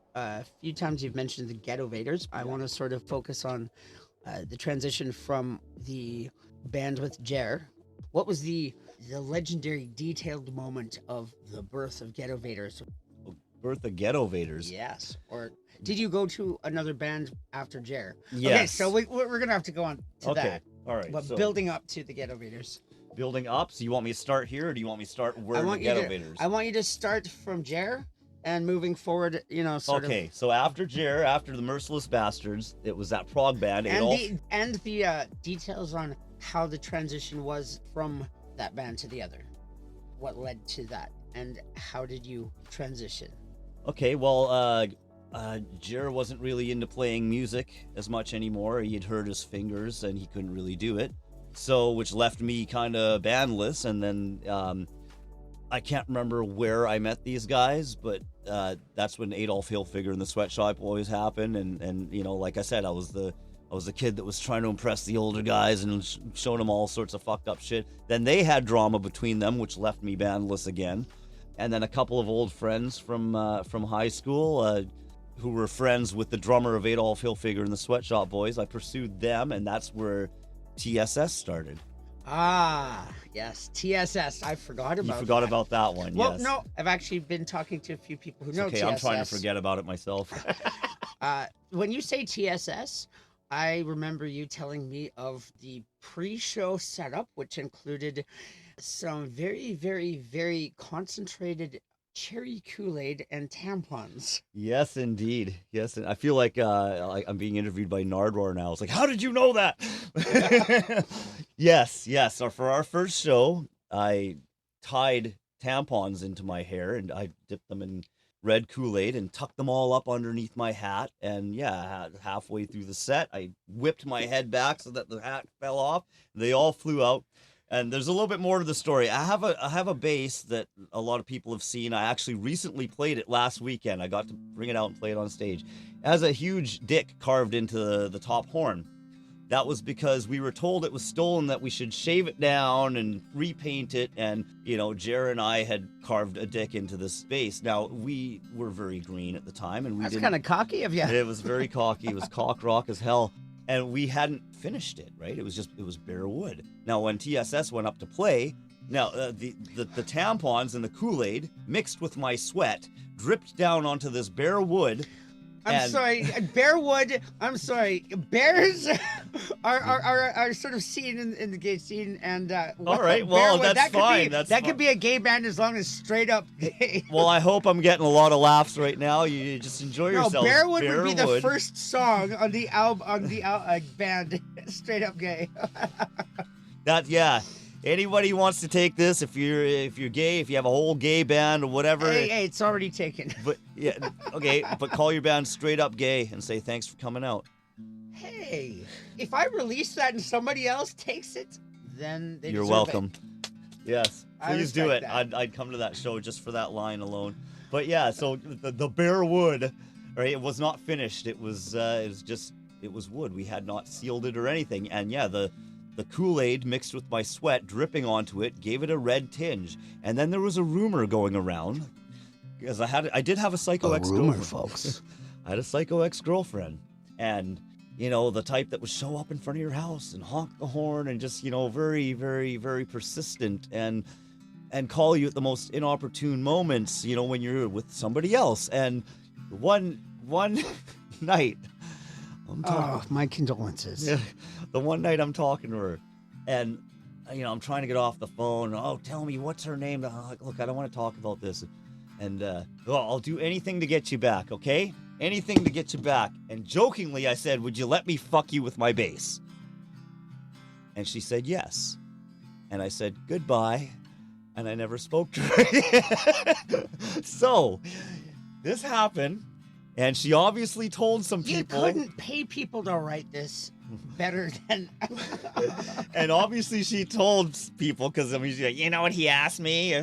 few times you've mentioned the Ghettovators. I want to sort of focus on the transition from the band with Jer. What was the legendary detailed moment of the birth of Ghettovators? Birth of Ghettovators. Yes. Or did you go to another band after Jer? Yes. Okay, so we're gonna have to go on to that. All right. But So building up to the Ghettovators. building up. So you want me to start here, or do you want me to start where the Ghettovators? I want you to start from Jer and moving forward. You know, sort of. Okay. So after Jer, after the Merciless Bastards, it was that prog band. And the details on how the transition was from that band to the other. What led to that, and how did you transition? Okay, well, Jer wasn't really into playing music as much anymore. He had hurt his fingers and he couldn't really do it. So, which left me kind of bandless. And then I can't remember where I met these guys, but that's when Adolf Hilfiger and the Sweatshop always happened. And you know, like I said, I was the kid that was trying to impress the older guys and showing them all sorts of fucked up shit. Then they had drama between them, which left me bandless again. And then a couple of old friends from high school who were friends with the drummer of Adolf Hilfiger and the Sweatshop Boys. I pursued them, and that's where TSS started. Ah, yes, TSS. I forgot about. You forgot about that one. Well, yes. no, I've actually been talking to a few people who know Okay, TSS. I'm trying to forget about it myself. When you say TSS, I remember you telling me of the pre-show setup, which included some very, very, very concentrated cherry Kool-Aid and tampons. Yes, indeed. Yes, I feel like I'm being interviewed by Nardwar now. It's like, how did you know that? Yes. So for our first show, I tied tampons into my hair and I dipped them in red Kool-Aid and tucked them all up underneath my hat. And yeah, halfway through the set, I whipped my head back so that the hat fell off. They all flew out. And there's a little bit more to the story. I have a bass that a lot of people have seen. I actually recently played it last weekend. I got to bring it out and play it on stage. It has a huge dick carved into the top horn. That was because we were told it was stolen, that we should shave it down and repaint it. And, Jer and I had carved a dick into this bass. Now, we were very green at the time. And That's kind of cocky of you. It was very cocky. It was cock rock as hell. And we hadn't finished it, right? It was bare wood. Now, when TSS went up to play, the tampons and the Kool-Aid mixed with my sweat dripped down onto this bare wood. I'm sorry, bare wood. I'm sorry, bears are sort of seen in the gay scene, and all right, well, that's fine. That could be a gay band as long as straight up gay. Well, I hope I'm getting a lot of laughs right now. You just enjoy yourself. No, Bearwood would be the first song on the band, straight up gay. Anybody wants to take this, if you're gay, if you have a whole gay band or whatever. Hey, it's already taken. But yeah, okay, but call your band Straight Up Gay and say thanks for coming out. Hey, if I release that and somebody else takes it, then you're welcome. Yes, please do it. That. I'd come to that show just for that line alone. But yeah, so the bare wood, right? It was not finished. It was wood. We had not sealed it or anything, and yeah, the Kool-Aid mixed with my sweat dripping onto it gave it a red tinge. And then there was a rumor going around, because I did have a psycho ex-girlfriend. Rumor, folks. I had a psycho ex-girlfriend, and the type that would show up in front of your house and honk the horn and just very, very, very persistent and call you at the most inopportune moments, when you're with somebody else. And one night, my condolences. Yeah, the one night I'm talking to her, and I'm trying to get off the phone. Oh, tell me, what's her name? I'm like, look, I don't want to talk about this. And I'll do anything to get you back, okay? Anything to get you back. And jokingly, I said, would you let me fuck you with my bass? And she said yes. And I said goodbye, and I never spoke to her. So this happened. And she obviously told some people. You couldn't pay people to write this better than. And obviously she told people, because she's like, you know what he asked me?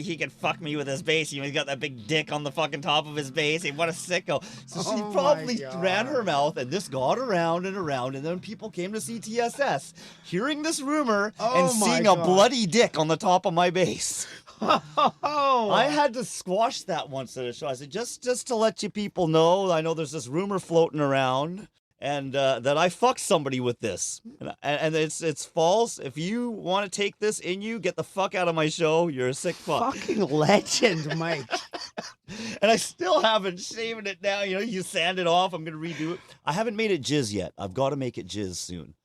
He could fuck me with his bass. He's got that big dick on the fucking top of his bass. What a sicko. So she probably ran her mouth, and this got around and around. And then people came to see TSS, hearing this rumor and seeing a bloody dick on the top of my bass. I had to squash that once at a show. I said, just to let you people know, I know there's this rumor floating around, and that I fucked somebody with this, and it's false. If you want to take this in you, get the fuck out of my show. You're a sick fuck. Fucking legend, Mike. And I still haven't shaven it down. You sand it off. I'm gonna redo it. I haven't made it jizz yet. I've got to make it jizz soon.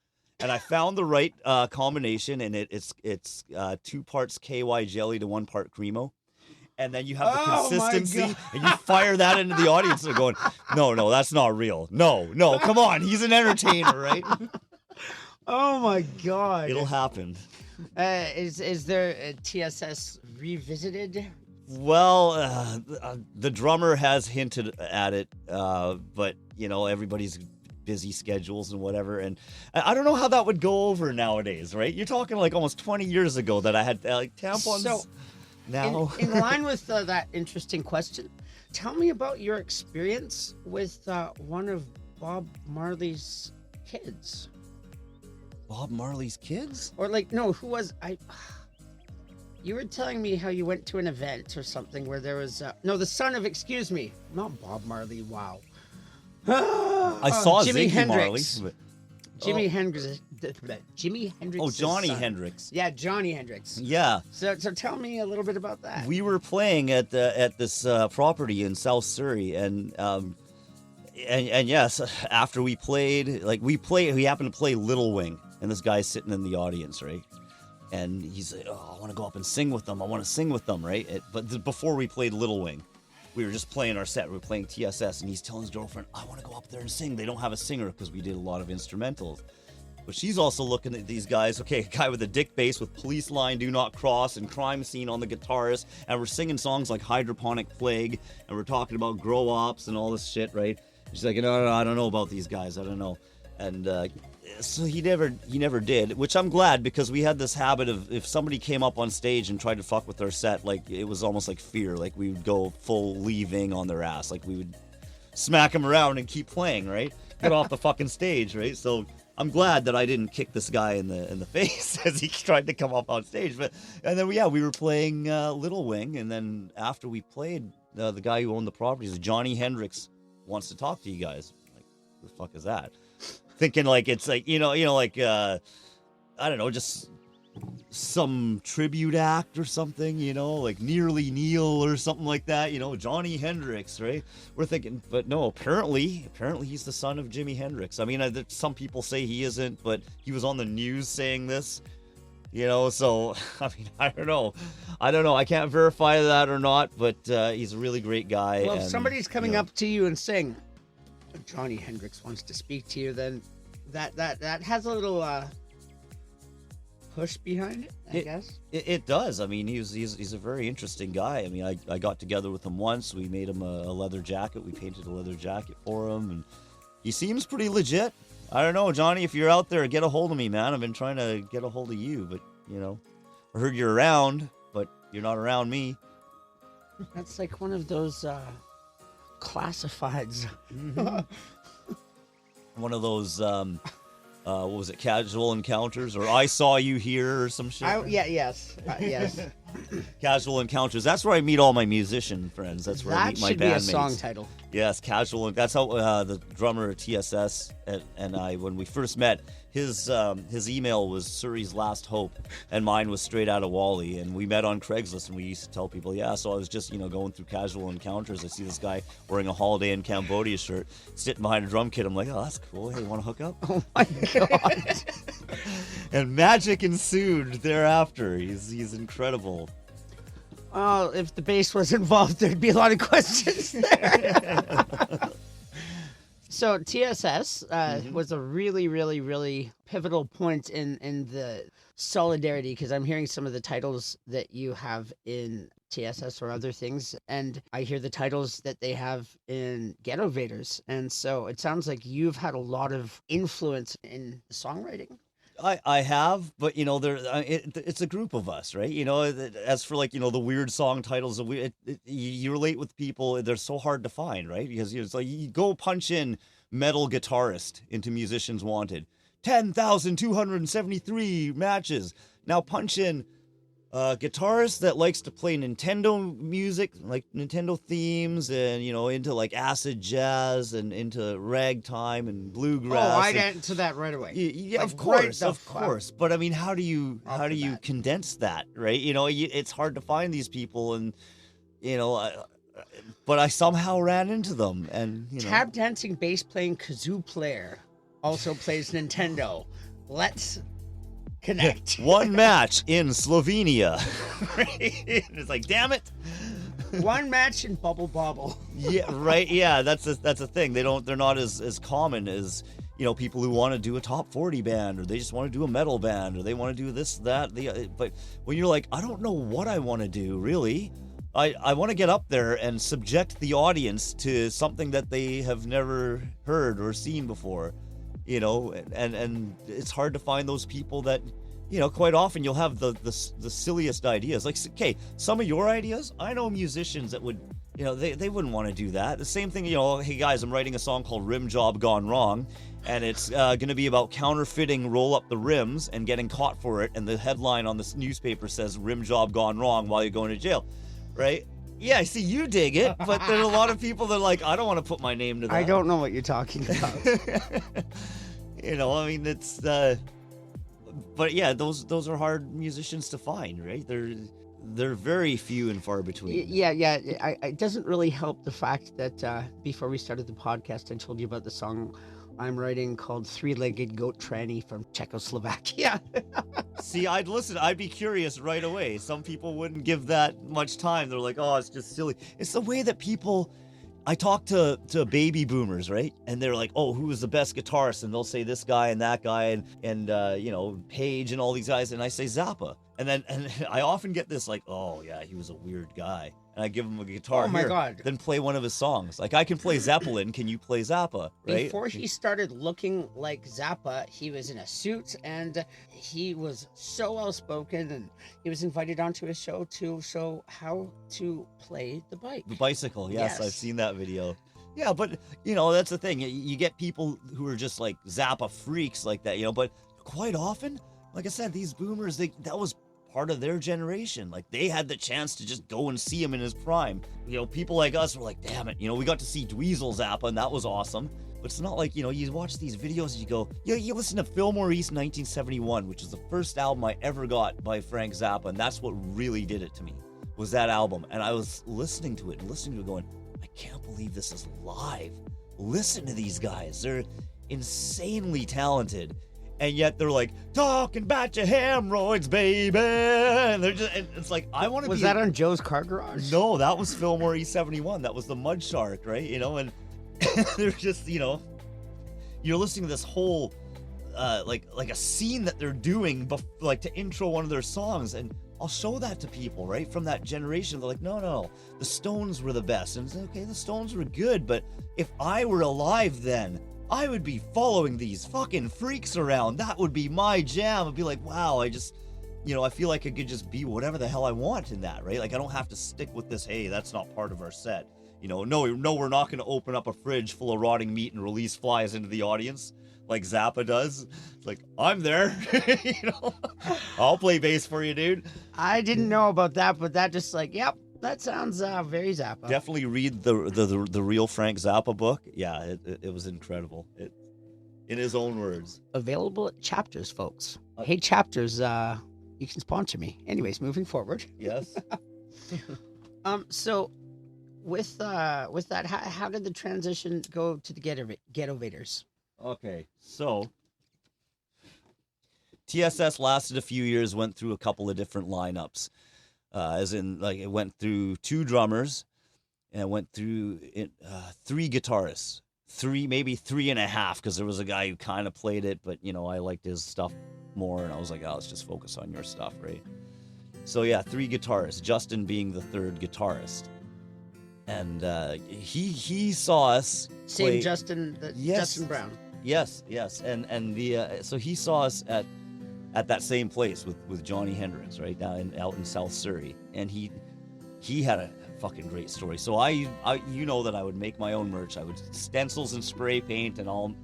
And I found the right combination, and it's 2 parts KY jelly to 1 part Cremo. And then you have the consistency, and you fire that into the audience. They're going, no, that's not real. No, come on. He's an entertainer, right? Oh, my God. It'll happen. Is there a TSS revisited? Well, the drummer has hinted at it, but, everybody's busy schedules and whatever, and I don't know how that would go over nowadays, right? You're talking like almost 20 years ago that I had tampons. So, now in line with that interesting question, tell me about your experience with one of Bob Marley's kids. Bob Marley's kids? Or who was I? You were telling me how you went to an event or something where there was no, the son of, excuse me, not Bob Marley. Wow. I saw Jimi Ziggy Hendrix. Marley. Jimi Hendrix. Jimi Hendrix. Oh, Johnny Hendrix. Yeah, Johnny Hendrix. Yeah. So tell me a little bit about that. We were playing at this property in South Surrey, and yes, after we played, we happened to play Little Wing, and this guy's sitting in the audience, right? And he's like, "Oh, I want to go up and sing with them. I want to sing with them, right?" But before we played Little Wing, we were just playing our set. We were playing TSS, and he's telling his girlfriend, "I want to go up there and sing." They don't have a singer because we did a lot of instrumentals. But she's also looking at these guys. Okay, a guy with a dick bass with Police Line, Do Not Cross, and Crime Scene on the guitarist, and we're singing songs like Hydroponic Plague, and we're talking about grow ops and all this shit, right? She's like, no, I don't know about these guys. I don't know. And so he never did, which I'm glad, because we had this habit of, if somebody came up on stage and tried to fuck with our set, like, it was almost like fear. Like, we would go full leaving on their ass. Like, we would smack them around and keep playing, right? Get off the fucking stage, right? So I'm glad that I didn't kick this guy in the face as he tried to come up on stage. And then we were playing Little Wing, and then after we played, the guy who owned the property, Johnny Hendrix, wants to talk to you guys. Like, who the fuck is that? Thinking like it's like, like I don't know, just some tribute act or something, like Nearly Neil or something like that, Johnny Hendrix, right? We're thinking, but no, apparently he's the son of Jimi Hendrix. I mean, some people say he isn't, but he was on the news saying this, so I mean, I don't know. I can't verify that or not, but he's a really great guy. Well, if somebody's coming up to you and saying, Johnny Hendrix wants to speak to you, then that has a little push behind it, I guess. It does. I mean, he's a very interesting guy. I mean, I got together with him once. We made him a leather jacket. We painted a leather jacket for him, and he seems pretty legit. I don't know, Johnny, if you're out there, get a hold of me, man. I've been trying to get a hold of you, but, I heard you're around, but you're not around me. That's like one of those classifieds. Mm-hmm. One of those, what was it, casual encounters, or I saw you here, or some shit? Yes. Casual encounters. That's where I meet all my musician friends. That's where I meet my bandmates. That should be a song title. Yes, casual. That's how the drummer at TSS and I, when we first met, his email was Surrey's Last Hope, and mine was Straight Outta Wally. And we met on Craigslist, and we used to tell people, so I was just going through casual encounters. I see this guy wearing a Holiday in Cambodia shirt, sitting behind a drum kit. I'm like, oh, that's cool. Hey, want to hook up? Oh my god! And magic ensued thereafter. He's incredible. Well, if the bass was involved, there'd be a lot of questions there. So TSS was a really, really, really pivotal point in the solidarity, because I'm hearing some of the titles that you have in TSS or other things, and I hear the titles that they have in Ghettovators, and so it sounds like you've had a lot of influence in the songwriting. I have, but it's a group of us, right? As for the weird song titles, you relate with people. They're so hard to find, right? Because it's like you go punch in metal guitarist into Musicians Wanted, 10,273 matches. Now punch in guitarist that likes to play Nintendo music, like Nintendo themes, and into like acid jazz and into ragtime and bluegrass. Oh, I get into that right away. Yeah, like, of course. But I mean, how do you condense that, right? It's hard to find these people, and but I somehow ran into them, and tap dancing bass playing kazoo player also plays Nintendo. Let's connect. One match in Slovenia. It's like, damn it. One match in Bubble Bobble. Yeah, right. Yeah, that's a thing. They're not as common as people who want to do a top 40 band, or they just want to do a metal band, or they want to do this, that, but when you're like, I don't know what I want to do really. I want to get up there and subject the audience to something that they have never heard or seen before. And it's hard to find those people that, quite often you'll have the silliest ideas. Like, okay, some of your ideas, I know musicians that would You know, they wouldn't want to do that. The same thing, you know, hey guys, I'm writing a song called Rim Job Gone Wrong, and it's going to be about counterfeiting roll up the rims and getting caught for it, and the headline on this newspaper says Rim Job Gone Wrong while you're going to jail, right? Yeah, I see you dig it, but there's a lot of people that are like, I don't want to put my name to that. I don't know what you're talking about. You know, I mean, it's, but yeah, those are hard musicians to find, right? They're very few and far between. Yeah. It doesn't really help the fact that before we started the podcast, I told you about the song I'm writing called Three-Legged Goat Tranny from Czechoslovakia. See, I'd be curious right away. Some people wouldn't give that much time. They're like, oh, it's just silly. It's the way that people, I talk to baby boomers, right? And they're like, oh, who is the best guitarist? And they'll say this guy and that guy and you know, Page and all these guys. And I say Zappa. And I often get this like, oh yeah, he was a weird guy. And I give him a guitar. Oh my God. Then play one of his songs. Like, I can play Zeppelin. Can you play Zappa? Right? Before he started looking like Zappa, he was in a suit and he was so well-spoken, and he was invited onto his show to show how to play the bike. The bicycle, yes. I've seen that video. Yeah, but, you know, that's the thing. You get people who are just like Zappa freaks like that, you know, but quite often, like I said, these boomers, that was part of their generation. Like, they had the chance to just go and see him in his prime. You know, people like us were like, damn it, you know, we got to see Dweezil Zappa, and that was awesome. But it's not like, you know, you watch these videos and you go, you listen to Fillmore East 1971, which is the first album I ever got by Frank Zappa, and that's what really did it to me, was that album. And I was listening to it going, I can't believe this is live. Listen to these guys. They're insanely talented. And yet they're like, talking about your hemorrhoids, baby. And they're just, and it's like, I want to be. Was that on Joe's Car Garage? No, that was Fillmore E71. That was the Mud Shark, right? You know, and they're just, you know, you're listening to this whole, like a scene that they're doing, like to intro one of their songs. And I'll show that to people, right? From that generation. They're like, no, the Stones were the best. And it's like, okay, the Stones were good, but if I were alive then, I would be following these fucking freaks around. That would be my jam. I'd be like, wow, I just, you know, I feel like I could just be whatever the hell I want in that, right? Like, I don't have to stick with this, hey, that's not part of our set. You know, no, we're not going to open up a fridge full of rotting meat and release flies into the audience like Zappa does. It's like, I'm there. You know, I'll play bass for you, dude. I didn't know about that, but that just like, yep. That sounds very Zappa. Definitely read the real Frank Zappa book. Yeah, it was incredible. In his own words. Available at Chapters, folks. Hey, Chapters, you can sponsor me. Anyways, moving forward. Yes. So with that, how did the transition go to the Ghettovators? Okay, so TSS lasted a few years, went through a couple of different lineups. As in, like, it went through 2 drummers, and it went through 3 guitarists, maybe 3.5, because there was a guy who kind of played it, but, you know, I liked his stuff more, and I was like, oh, let's just focus on your stuff, right? So yeah, 3 guitarists, Justin being the 3rd guitarist, and he saw us play. Same Justin, yes. Justin Brown. Yes, and so he saw us at that same place with Johnny Hendricks, right down out in South Surrey, and he had a fucking great story. So I you know that I would make my own merch. I would stencils and spray paint and all.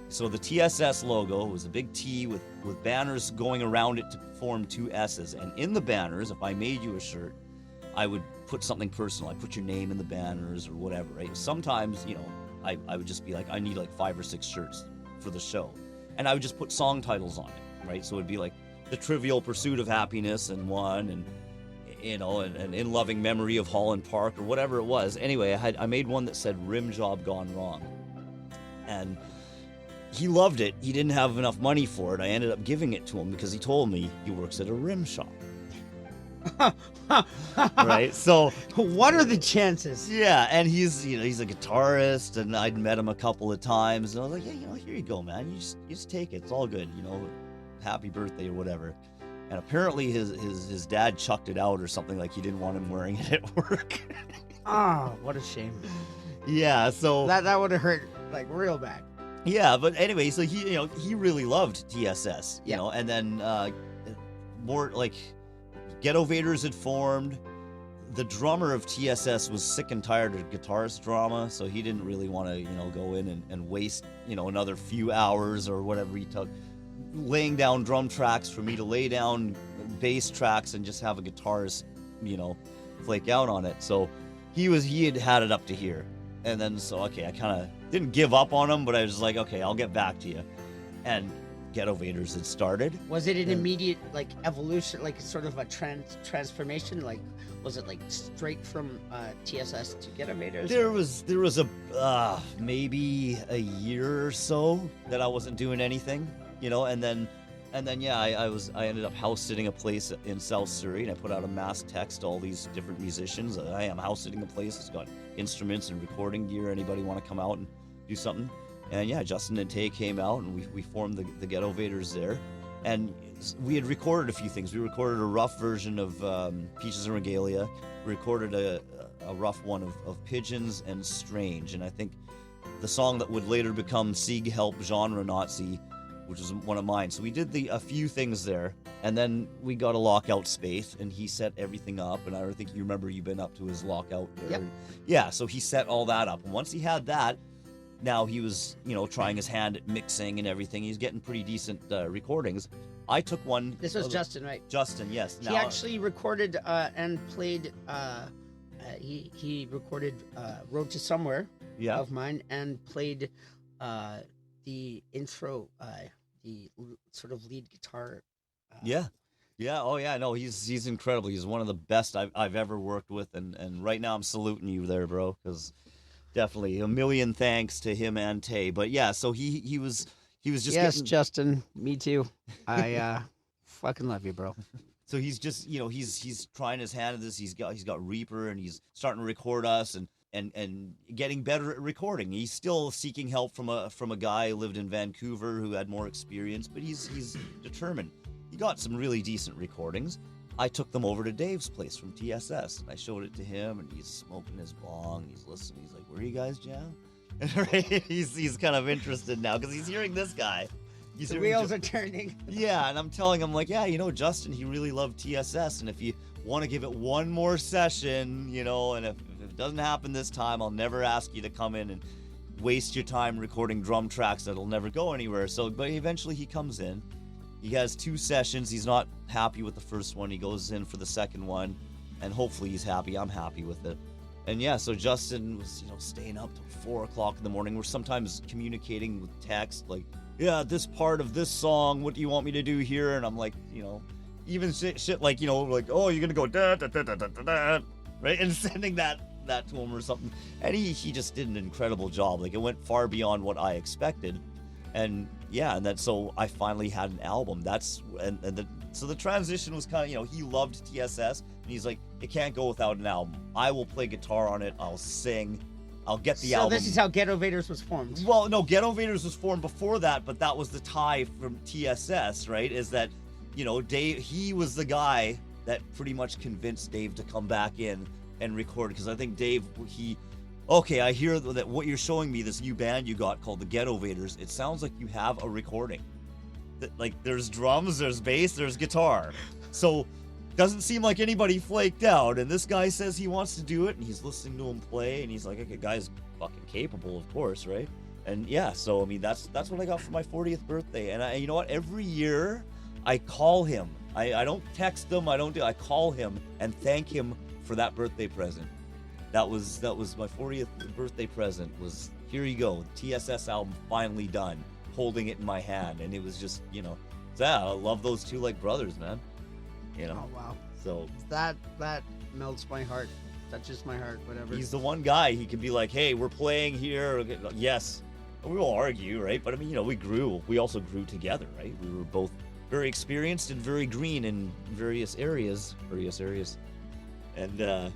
So the TSS logo was a big T with banners going around it to form 2 S's, and in the banners, if I made you a shirt, I would put something personal. I'd put your name in the banners or whatever, right? Sometimes, you know, I would just be like, I need like 5 or 6 shirts for the show, and I would just put song titles on it. Right, so it'd be like The Trivial Pursuit of Happiness and one, and you know, and In Loving Memory of Holland Park or whatever it was. Anyway, I made one that said Rim Job Gone Wrong, and he loved it. He didn't have enough money for it. I ended up giving it to him because he told me he works at a rim shop. Right, so what are the chances? Yeah, and he's a guitarist, and I'd met him a couple of times, and I was like, yeah, you know, here you go, man. You just take it. It's all good, you know. Happy birthday or whatever. And apparently his dad chucked it out or something, like he didn't want him wearing it at work. Oh, what a shame. Yeah, so that would have hurt like real bad. Yeah, but anyway, so he really loved TSS, you know, and then more like Ghettovators had formed. the drummer of TSS was sick and tired of guitarist drama, so he didn't really want to, go in and waste, another few hours or whatever he took laying down drum tracks for me to lay down bass tracks and just have a guitarist, flake out on it. So he had it up to here. And then, so, okay, I kind of didn't give up on him, but I was like, okay, I'll get back to you. And Ghettovators had started. Was it an immediate, evolution, sort of a transformation? Was it, straight from TSS to Ghettovators? There was a, maybe a year or so that I wasn't doing anything, and then, yeah, I ended up house sitting a place in South Surrey, and I put out a mass text to all these different musicians. I am house sitting a place. It's got instruments and recording gear. Anybody want to come out and do something? And yeah, Justin and Tay came out, and we formed the Ghettovators there. And we had recorded a few things. We recorded a rough version of Peaches and Regalia. We recorded a rough one of Pigeons and Strange. And I think the song that would later become Sieg Help Genre Nazi, which was one of mine. So we did a few things there. And then we got a lockout space, and he set everything up. And I don't think you remember, you've been up to his lockout there. Yep. Yeah, so he set all that up. And once he had that, now he was, trying his hand at mixing and everything. He's getting pretty decent recordings. I took one. This was Justin, right? Justin, yes. He actually recorded and played. He recorded "Road to Somewhere" of mine and played the intro, the sort of lead guitar. Yeah. Oh yeah. No, he's incredible. He's one of the best I've ever worked with, and right now I'm saluting you there, bro, because. Definitely a million thanks to him and Tay. But yeah, so he was just Justin, me too. I fucking love you, bro. So he's just he's trying his hand at this. He's got Reaper, and he's starting to record us and getting better at recording. He's still seeking help from a guy who lived in Vancouver who had more experience, but he's determined. He got some really decent recordings. I took them over to Dave's place from TSS, and I showed it to him, and he's smoking his bong, and he's listening. He's like, "Where are you guys, jam?" And he's kind of interested now because he's hearing this guy. The wheels are turning. Yeah, and I'm telling him, like, yeah, Justin, he really loved TSS, and if you want to give it one more session, and if it doesn't happen this time, I'll never ask you to come in and waste your time recording drum tracks that'll never go anywhere. So, but eventually he comes in. He has 2 sessions. He's not happy with the first one. He goes in for the second one, and hopefully he's happy. I'm happy with it. And yeah, so Justin was, staying up till 4 o'clock in the morning. We're sometimes communicating with text, like, yeah, this part of this song, what do you want me to do here? And I'm like, even shit like, like, oh, you're going to go da da da da da da, right? And sending that to him or something. And he just did an incredible job. Like, it went far beyond what I expected. And yeah, and then so I finally had an album. So the transition was kind of, he loved TSS, and he's like, it can't go without an album. I will play guitar on it. I'll sing. I'll get the album. So this is how Ghettovators was formed. Well, no, Ghettovators was formed before that, but that was the tie from TSS, right? Is that, Dave, he was the guy that pretty much convinced Dave to come back in and record, because I think Dave, okay, I hear that what you're showing me, this new band you got called the Ghettovators, it sounds like you have a recording. Like, there's drums, there's bass, there's guitar. So, doesn't seem like anybody flaked out, and this guy says he wants to do it, and he's listening to him play, and he's like, okay, guy's fucking capable, of course, right? And yeah, so, I mean, that's what I got for my 40th birthday. And you know what? Every year, I call him. I don't text him, I call him and thank him for that birthday present. That was my 40th birthday present. Was here you go, TSS album finally done, holding it in my hand, and it was just I love those two like brothers, man. Oh wow. So that melts my heart, touches my heart, whatever. He's the one guy. He can be like, hey, we're playing here. Yes, we will argue, right? But I mean, we also grew together, right? We were both very experienced and very green in various areas, and.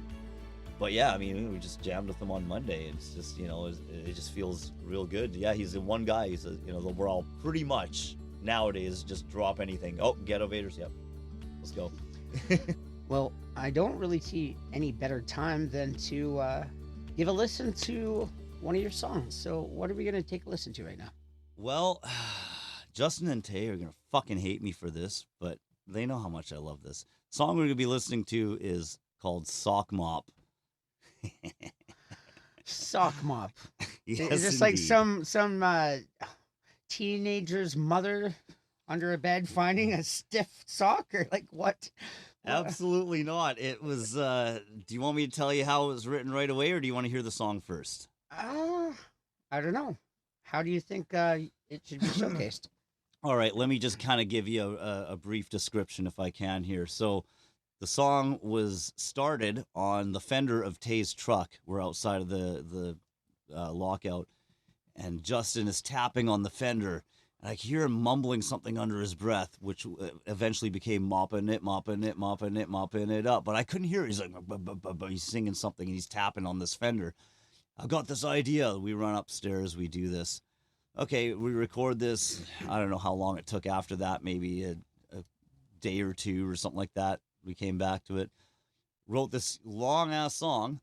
But yeah, I mean, we just jammed with him on Monday. It's just, it just feels real good. Yeah, he's the one guy. He's, we're all pretty much nowadays just drop anything. Oh, Ghettovators, yep. Let's go. Well, I don't really see any better time than to give a listen to one of your songs. So what are we going to take a listen to right now? Well, Justin and Tay are going to fucking hate me for this, but they know how much I love this. The song we're going to be listening to is called Sock Mop. Sock mop. Yes, Is this like indeed. some teenager's mother under a bed finding a stiff sock, or like what? Absolutely not. It was. Do you want me to tell you how it was written right away, or do you want to hear the song first? Uh, I don't know. How do you think it should be showcased? All right, let me just kind of give you a brief description if I can here. So, the song was started on the fender of Tay's truck. We're outside of the lockout, and Justin is tapping on the fender. And I hear him mumbling something under his breath, which eventually became mopping it, mopping it, mopping it, mopping it up. But I couldn't hear it. He's like, he's singing something, and he's tapping on this fender. I've got this idea. We run upstairs. We do this. Okay, we record this. I don't know how long it took after that, maybe a day or two or something like that. We came back to it, wrote this long ass song,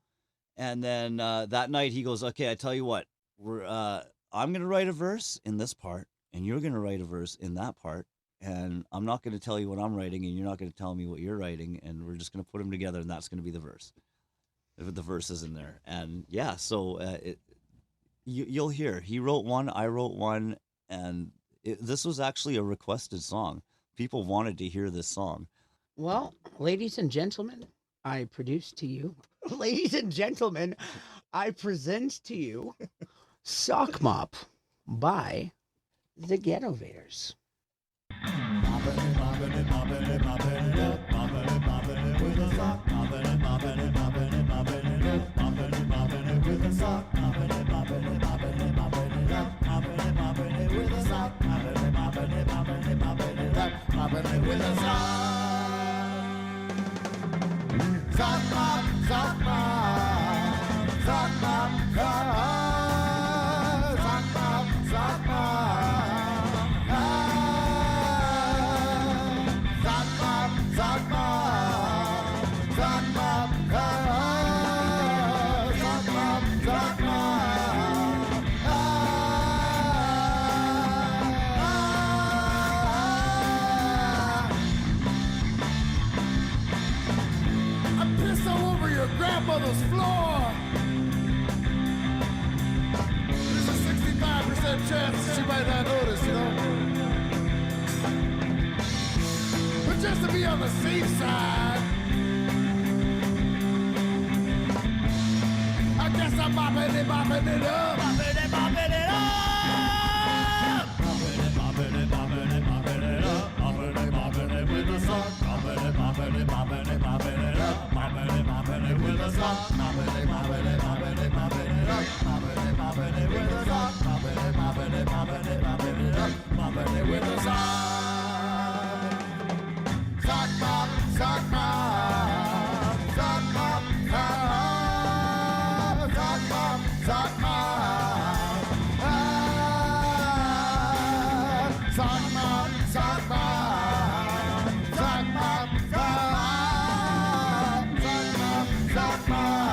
and then that night he goes, "Okay, I tell you what, I'm gonna write a verse in this part, and you're gonna write a verse in that part, and I'm not gonna tell you what I'm writing, and you're not gonna tell me what you're writing, and we're just gonna put them together, and that's gonna be the verse." The verses in there, and yeah, so you'll hear he wrote one, I wrote one, and this was actually a requested song. People wanted to hear this song. Well, ladies and gentlemen, I produce to you, ladies and gentlemen, I present to you Sock Mop by the Ghettovators. Sock mop, sock mop, sock mop, sock mop, sock mop, sock mop, sock mop, sock mop, sock mop, sock grandmother's floor. There's a 65% chance she might not notice, you know. But just to be on the safe side, I guess I'm mopping it up. Mopping it up. Mopping it up. Mopping it, mopping it, mopping it, mopping it up. Mopping it, mopping it with a sock. Mopping it, mopping it, mopping it, mopping it up. Mopping it, mopping it with a sock. Mopping it, mopping it, mopping it, mopping it up. Mopping it, mopping it with a sock. Mopping it, mopping it, mopping it, mopping it up. Mopping it with a sock. Sock mop, sock mop, sock mop, sock mop, sock mop, sock mop, sock mop, sock mop, sock mop.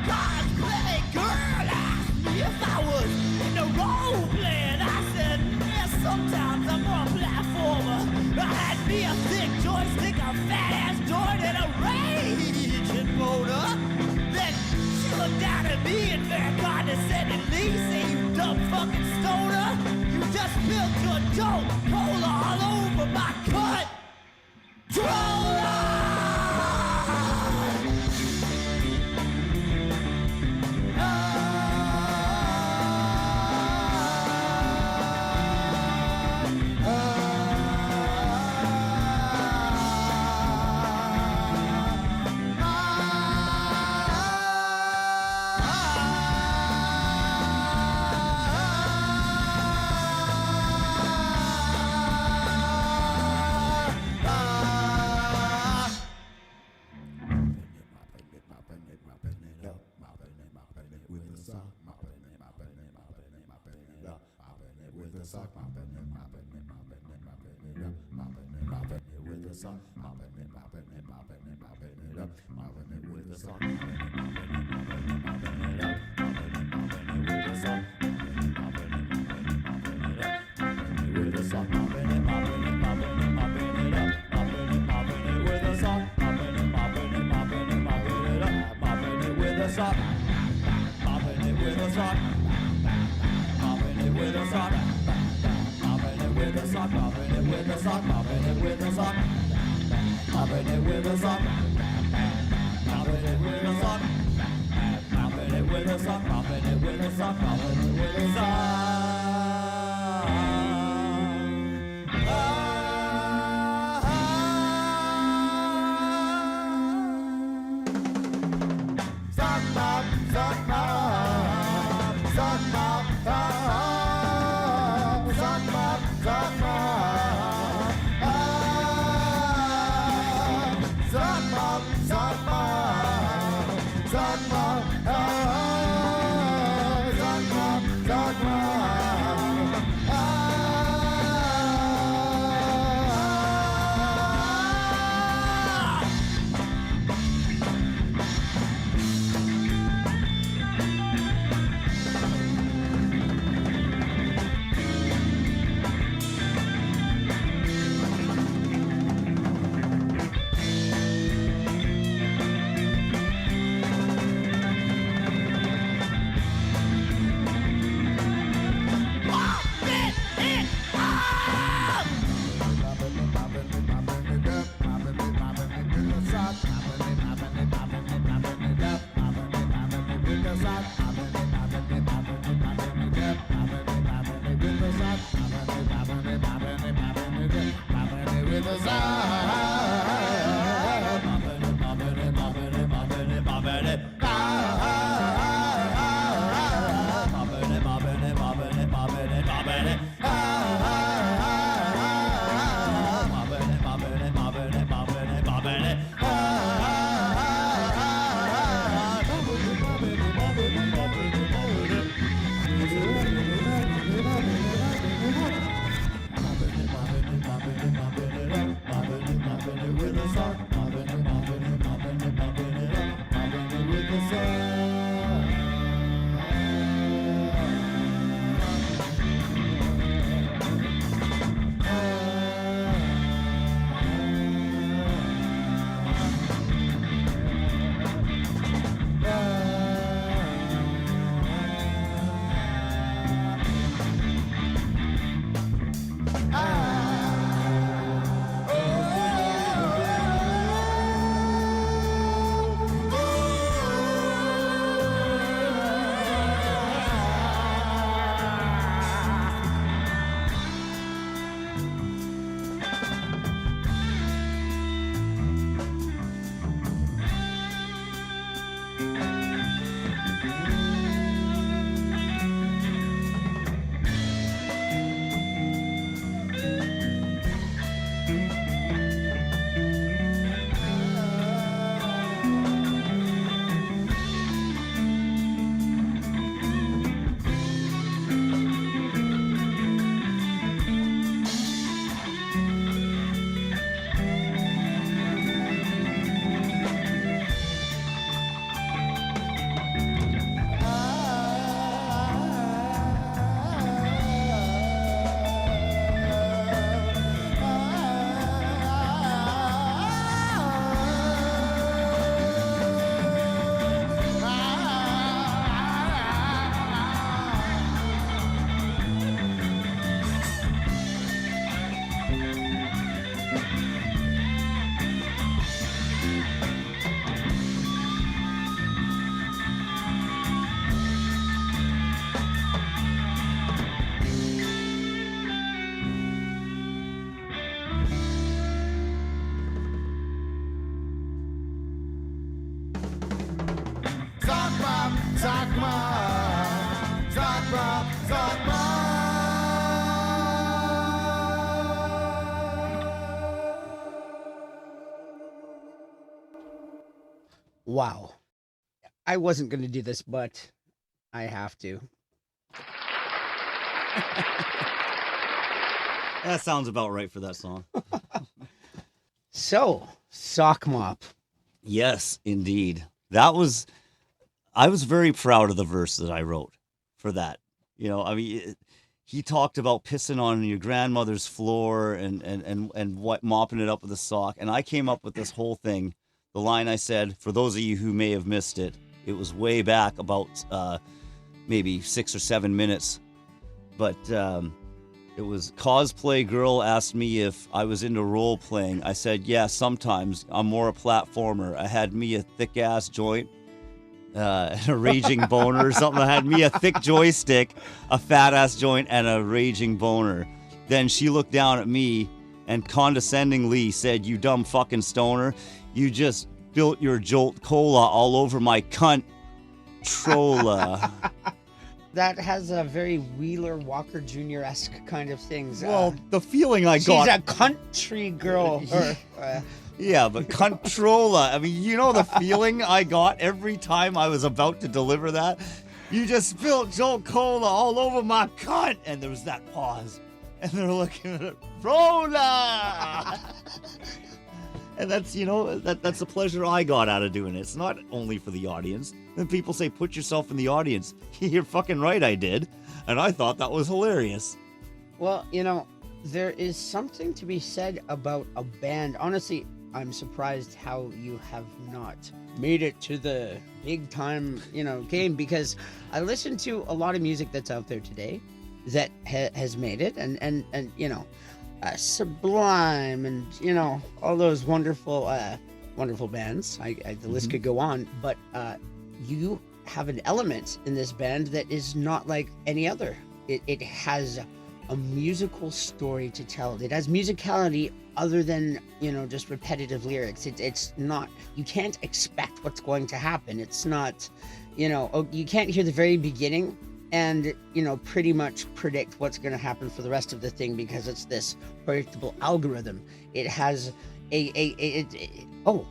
Cosplay girl asked me if I was in the role playing. I said, yeah, sometimes I'm on a platformer. I had me a thick joystick, a fat ass joint, and a raging motor. Then she looked down at me and very condescendingly said, "You dumb fucking stoner, you just spilled your dope cola all over my cut. Troller!" With with a sock. Mopping it with a sock. Mopping it with a sock. Mopping it with a sock. Mopping it with a sock. Mopping it with a sock. Mopping it with a sock. Mopping it with a sock. Mopping it with a sock. Mopping it with a sock. Wow. I wasn't going to do this, but I have to. That sounds about right for that song. So, Sock Mop. Yes, indeed. I was very proud of the verse that I wrote for that. You know, I mean, he talked about pissing on your grandmother's floor and what mopping it up with a sock. And I came up with this whole thing. The line I said, for those of you who may have missed it, it was way back about maybe 6 or 7 minutes. But it was Cosplay Girl asked me if I was into role playing. I said, yeah, sometimes. I'm more a platformer. I had me a thick ass joint, and a raging boner or something. I had me a thick joystick, a fat ass joint, and a raging boner. Then she looked down at me and condescendingly said, you dumb fucking stoner, you just built your Jolt Cola all over my cunt trolla. That has a very Wheeler Walker Jr.-esque kind of things. Well, the feeling I got... She's a country girl. Yeah, but controlla. I mean, you know the feeling I got every time I was about to deliver that? You just spilled Jolt Cola all over my cunt. And there was that pause. And they're looking at it. Rolla! And that's, you know, that's the pleasure I got out of doing it. It's not only for the audience. Then people say, put yourself in the audience. You're fucking right, I did. And I thought that was hilarious. Well, you know, there is something to be said about a band. Honestly, I'm surprised how you have not made it to the big time, you know, game, because I listen to a lot of music that's out there today that has made it, and you know, Sublime, and you know, all those wonderful bands. The list could go on, but you have an element in this band that is not like any other. It has a musical story to tell. It has musicality other than, you know, just repetitive lyrics. It's not, you can't expect what's going to happen. It's not, you know, you can't hear the very beginning and, you know, pretty much predict what's going to happen for the rest of the thing, because it's this predictable algorithm. It has oh,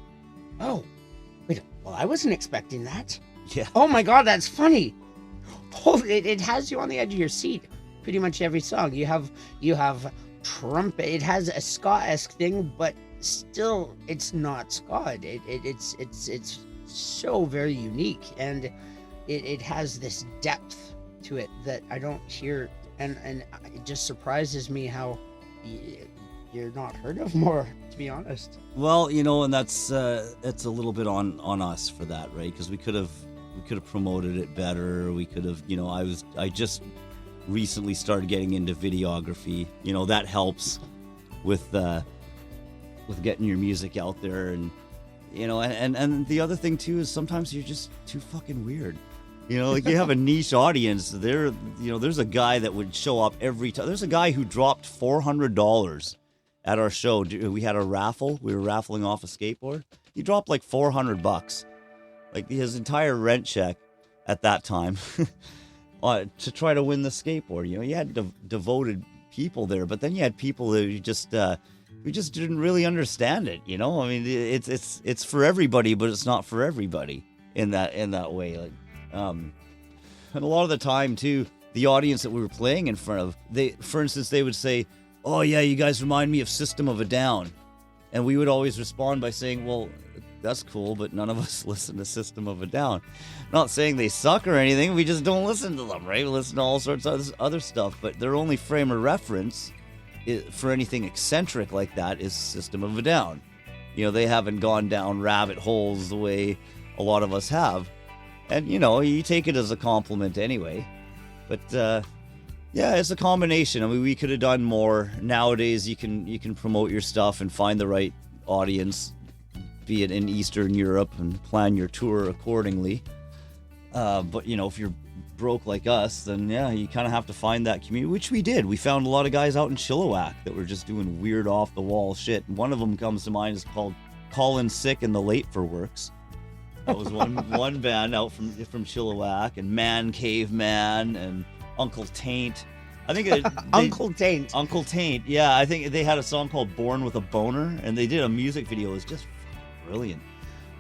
wait, well, I wasn't expecting that. Yeah. Oh my God, that's funny. Oh, it has you on the edge of your seat. Pretty much every song. You have trumpet. It has a ska-esque thing, but still, it's not ska. It's so very unique, and it has this depth to it that I don't hear, and it just surprises me how you're not heard of more, to be honest. Well, you know, and that's it's a little bit on us for that, right? Because we could have promoted it better. We could have, you know, I just recently started getting into videography. You know, that helps with getting your music out there, and you know, and the other thing too is sometimes you're just too fucking weird. You know, like you have a niche audience. There, you know, there's a guy that would show up every time. There's a guy who dropped $400 at our show. We had a raffle. We were raffling off a skateboard. He dropped like $400, like his entire rent check at that time, to try to win the skateboard. You know, you had devoted people there, but then you had people that you just didn't really understand it. You know, I mean, it's for everybody, but it's not for everybody in that way. Like, and a lot of the time too, the audience that we were playing in front of, for instance, they would say, "Oh yeah, you guys remind me of System of a Down," and we would always respond by saying, "Well, that's cool, but none of us listen to System of a Down." Not saying they suck or anything, we just don't listen to them, right? We listen to all sorts of other stuff, but their only frame of reference for anything eccentric like that is System of a Down. You know, they haven't gone down rabbit holes the way a lot of us have. And, you know, you take it as a compliment anyway. But, yeah, it's a combination. I mean, we could have done more. Nowadays, you can promote your stuff and find the right audience, be it in Eastern Europe, and plan your tour accordingly. But, you know, if you're broke like us, then, yeah, you kind of have to find that community, which we did. We found a lot of guys out in Chilliwack that were just doing weird off-the-wall shit. One of them comes to mind, is called Colin Sick and the Late for Works. That was one band out from Chilliwack, and Man Caveman and Uncle Taint. I think Uncle Taint. Uncle Taint. Yeah, I think they had a song called Born with a Boner, and they did a music video. It was just brilliant.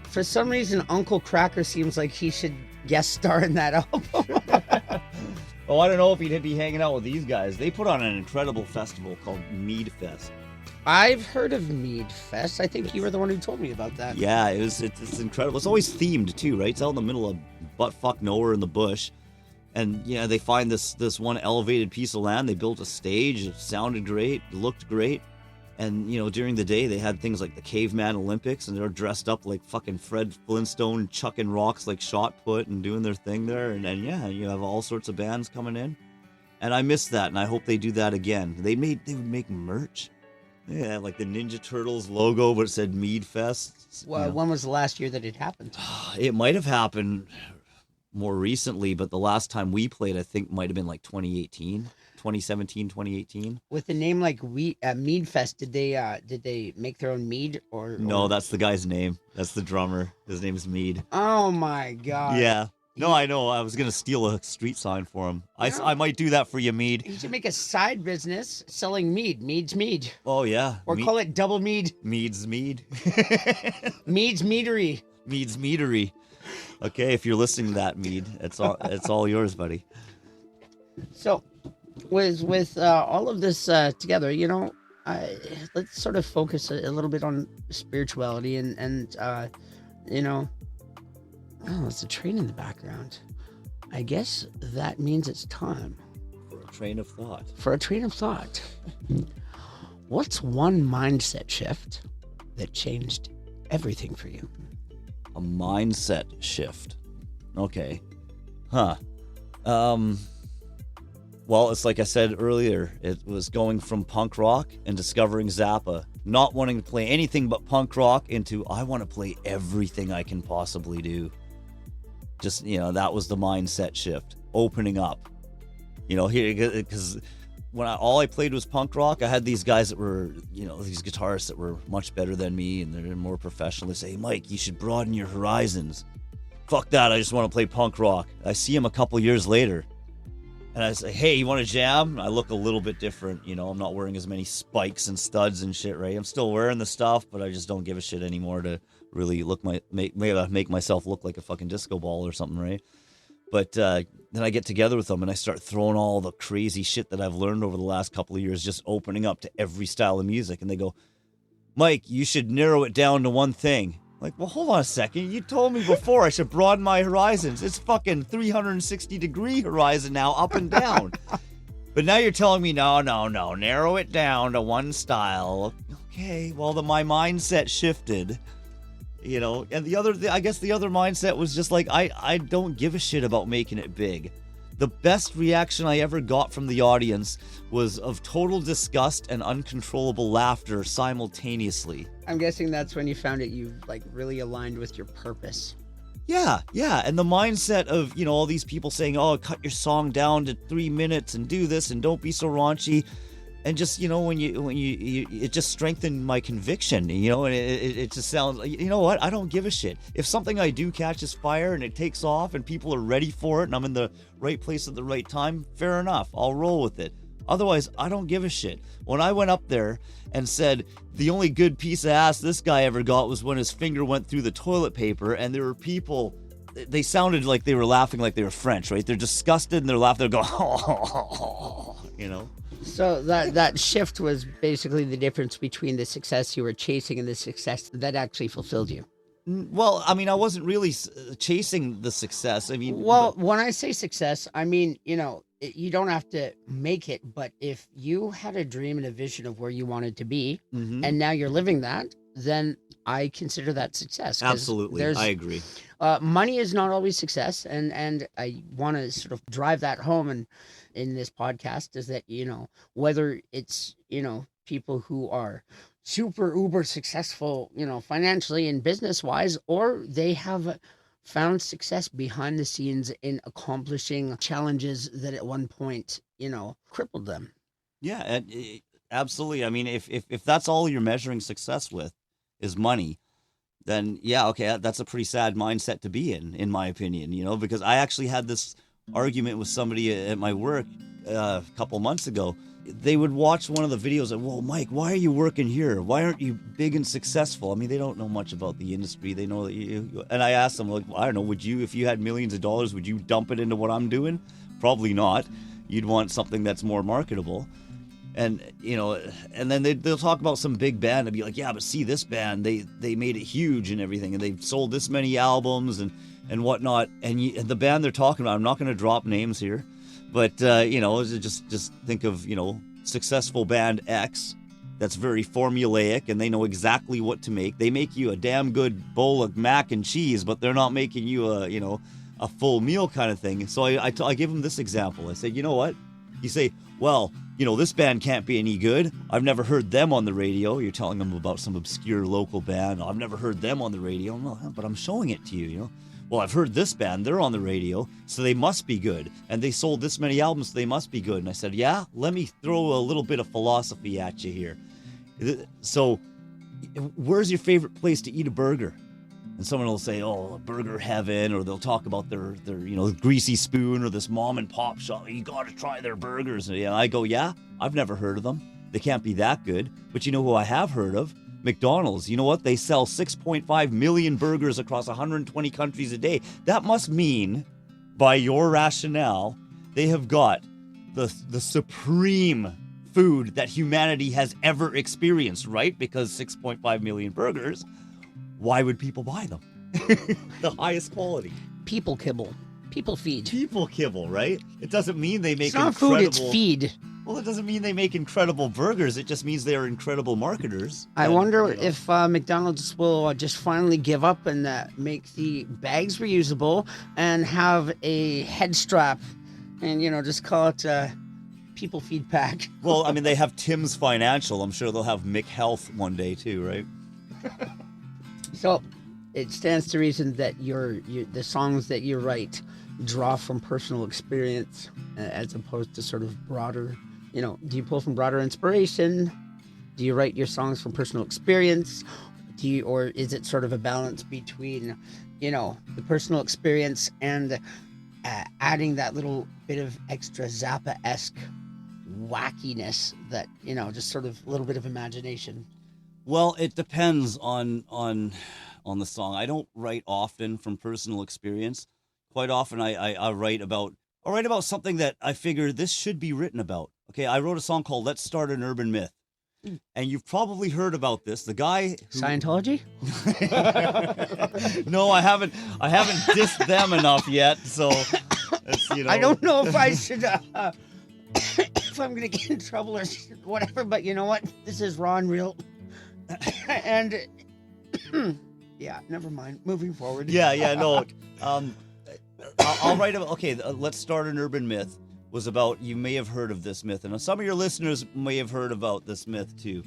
For some reason, Uncle Cracker seems like he should guest star in that album. Oh, I don't know if he'd be hanging out with these guys. They put on an incredible festival called Mead Fest. I've heard of Mead Fest. I think you were the one who told me about that. Yeah, it's incredible. It's always themed too, right? It's out in the middle of buttfuck nowhere in the bush. And yeah, they find this one elevated piece of land. They built a stage. It sounded great. It looked great. And, during the day, they had things like the Caveman Olympics, and they're dressed up like fucking Fred Flintstone, chucking rocks like shot put and doing their thing there. And yeah, you have all sorts of bands coming in. And I miss that, and I hope they do that again. They would make merch. Yeah, like the Ninja Turtles logo, but it said Mead Fest. Well, when was the last year that it happened? It might have happened more recently, but the last time we played, I think, might have been like 2017, 2018. With a name like Mead Fest, did they make their own mead or? No, that's the guy's name. That's the drummer. His name is Mead. Oh my God. Yeah. No, I know. I was gonna steal a street sign for him. I might do that for you, Mead. You should make a side business selling mead. Mead's mead. Oh yeah. Or call it double mead. Mead's mead. Mead's meadery. Mead's meadery. Okay, if you're listening to that, Mead, it's all yours, buddy. So, with all of this together, let's sort of focus a little bit on spirituality and oh, it's a train in the background. I guess that means it's time For a train of thought. What's one mindset shift that changed everything for you? A mindset shift. Okay. Huh. Well, it's like I said earlier, it was going from punk rock and discovering Zappa, not wanting to play anything but punk rock, into I want to play everything I can possibly do. Just, that was the mindset shift. Opening up. Here, because when all I played was punk rock, I had these guys that were, these guitarists that were much better than me, and they're more professional. They say, hey, Mike, you should broaden your horizons. Fuck that, I just want to play punk rock. I see him a couple years later, and I say, hey, you want to jam? I look a little bit different, I'm not wearing as many spikes and studs and shit, right? I'm still wearing the stuff, but I just don't give a shit anymore to really make myself look like a fucking disco ball or something, right? But then I get together with them and I start throwing all the crazy shit that I've learned over the last couple of years, just opening up to every style of music. And they go, Mike, you should narrow it down to one thing. I'm like, well, hold on a second. You told me before I should broaden my horizons. It's fucking 360-degree horizon now, up and down. But now you're telling me, no, narrow it down to one style. Okay, well, my mindset shifted. And the other mindset was just like, I don't give a shit about making it big. The best reaction I ever got from the audience was of total disgust and uncontrollable laughter simultaneously. I'm guessing that's when you found it, you really aligned with your purpose. Yeah. And the mindset of, all these people saying, oh, cut your song down to 3 minutes and do this and don't be so raunchy. And just, when you it just strengthened my conviction, and it just sounds like, you know what? I don't give a shit. If something I do catches fire and it takes off and people are ready for it and I'm in the right place at the right time, fair enough. I'll roll with it. Otherwise, I don't give a shit. When I went up there and said the only good piece of ass this guy ever got was when his finger went through the toilet paper, and there were people, they sounded like they were laughing like they were French, right? They're disgusted and they're laughing, they're going, So that shift was basically the difference between the success you were chasing and the success that actually fulfilled you. Well, I mean, I wasn't really chasing the success. I mean, when I say success, I mean, you don't have to make it, but if you had a dream and a vision of where you wanted to be, and now you're living that, then I consider that success. Absolutely, I agree. Money is not always success, and I want to sort of drive that home. And in this podcast is that, whether it's, people who are super uber successful, financially and business wise, or they have found success behind the scenes in accomplishing challenges that at one point, crippled them. Yeah, absolutely. I mean, if that's all you're measuring success with is money, then yeah, okay, that's a pretty sad mindset to be in my opinion, because I actually had this argument with somebody at my work a couple months ago. They would watch one of the videos and, well, Mike, why are you working here? Why aren't you big and successful? I mean, they don't know much about the industry. They know that you, and I asked them, like, I don't know, would you, if you had millions of dollars, would you dump it into what I'm doing? Probably not. You'd want something that's more marketable. And, and then they'll talk about some big band and be like, yeah, but see, this band, they made it huge and everything, and they've sold this many albums and whatnot. And the band they're talking about, I'm not going to drop names here, but, just think of, successful band X, that's very formulaic, and they know exactly what to make. They make you a damn good bowl of mac and cheese, but they're not making you a full meal kind of thing. So I give them this example. I say, you know what? You say, well, this band can't be any good. I've never heard them on the radio. You're telling them about some obscure local band. I've never heard them on the radio. No, but I'm showing it to you, Well, I've heard this band. They're on the radio, so they must be good. And they sold this many albums, so they must be good. And I said, yeah, let me throw a little bit of philosophy at you here. So, where's your favorite place to eat a burger? And someone will say, oh, Burger Heaven, or they'll talk about their Greasy Spoon or this mom and pop shop. You got to try their burgers. And I go, yeah, I've never heard of them. They can't be that good. But you know who I have heard of? McDonald's. You know what? They sell 6.5 million burgers across 120 countries a day. That must mean, by your rationale, they have got the supreme food that humanity has ever experienced, right? Because 6.5 million burgers, why would people buy them? The highest quality. People kibble. People feed. People kibble, right? It doesn't mean they make it's not incredible... food, it's feed. Well, it doesn't mean they make incredible burgers. It just means they are incredible marketers. I wonder if McDonald's will just finally give up and make the bags reusable and have a head strap and, just call it People Feed Pack. Well, I mean, they have Tim's Financial. I'm sure they'll have McHealth one day too, right? So it stands to reason that the songs that you write draw from personal experience as opposed to sort of broader, do you pull from broader inspiration? Do you write your songs from personal experience? Or is it sort of a balance between, the personal experience and adding that little bit of extra Zappa-esque wackiness that, just sort of a little bit of imagination? Well, it depends on the song. I don't write often from personal experience. Quite often I write about something that I figure this should be written about. Okay, I wrote a song called Let's Start an Urban Myth. And you've probably heard about this. The guy who... Scientology? No, I haven't dissed them enough yet, so it's, I don't know if I should if I'm going to get in trouble or whatever, but you know what? This is raw and real. And yeah, never mind. Moving forward. Yeah, no. I'll write about, Let's Start an Urban Myth was about, you may have heard of this myth, and some of your listeners may have heard about this myth too.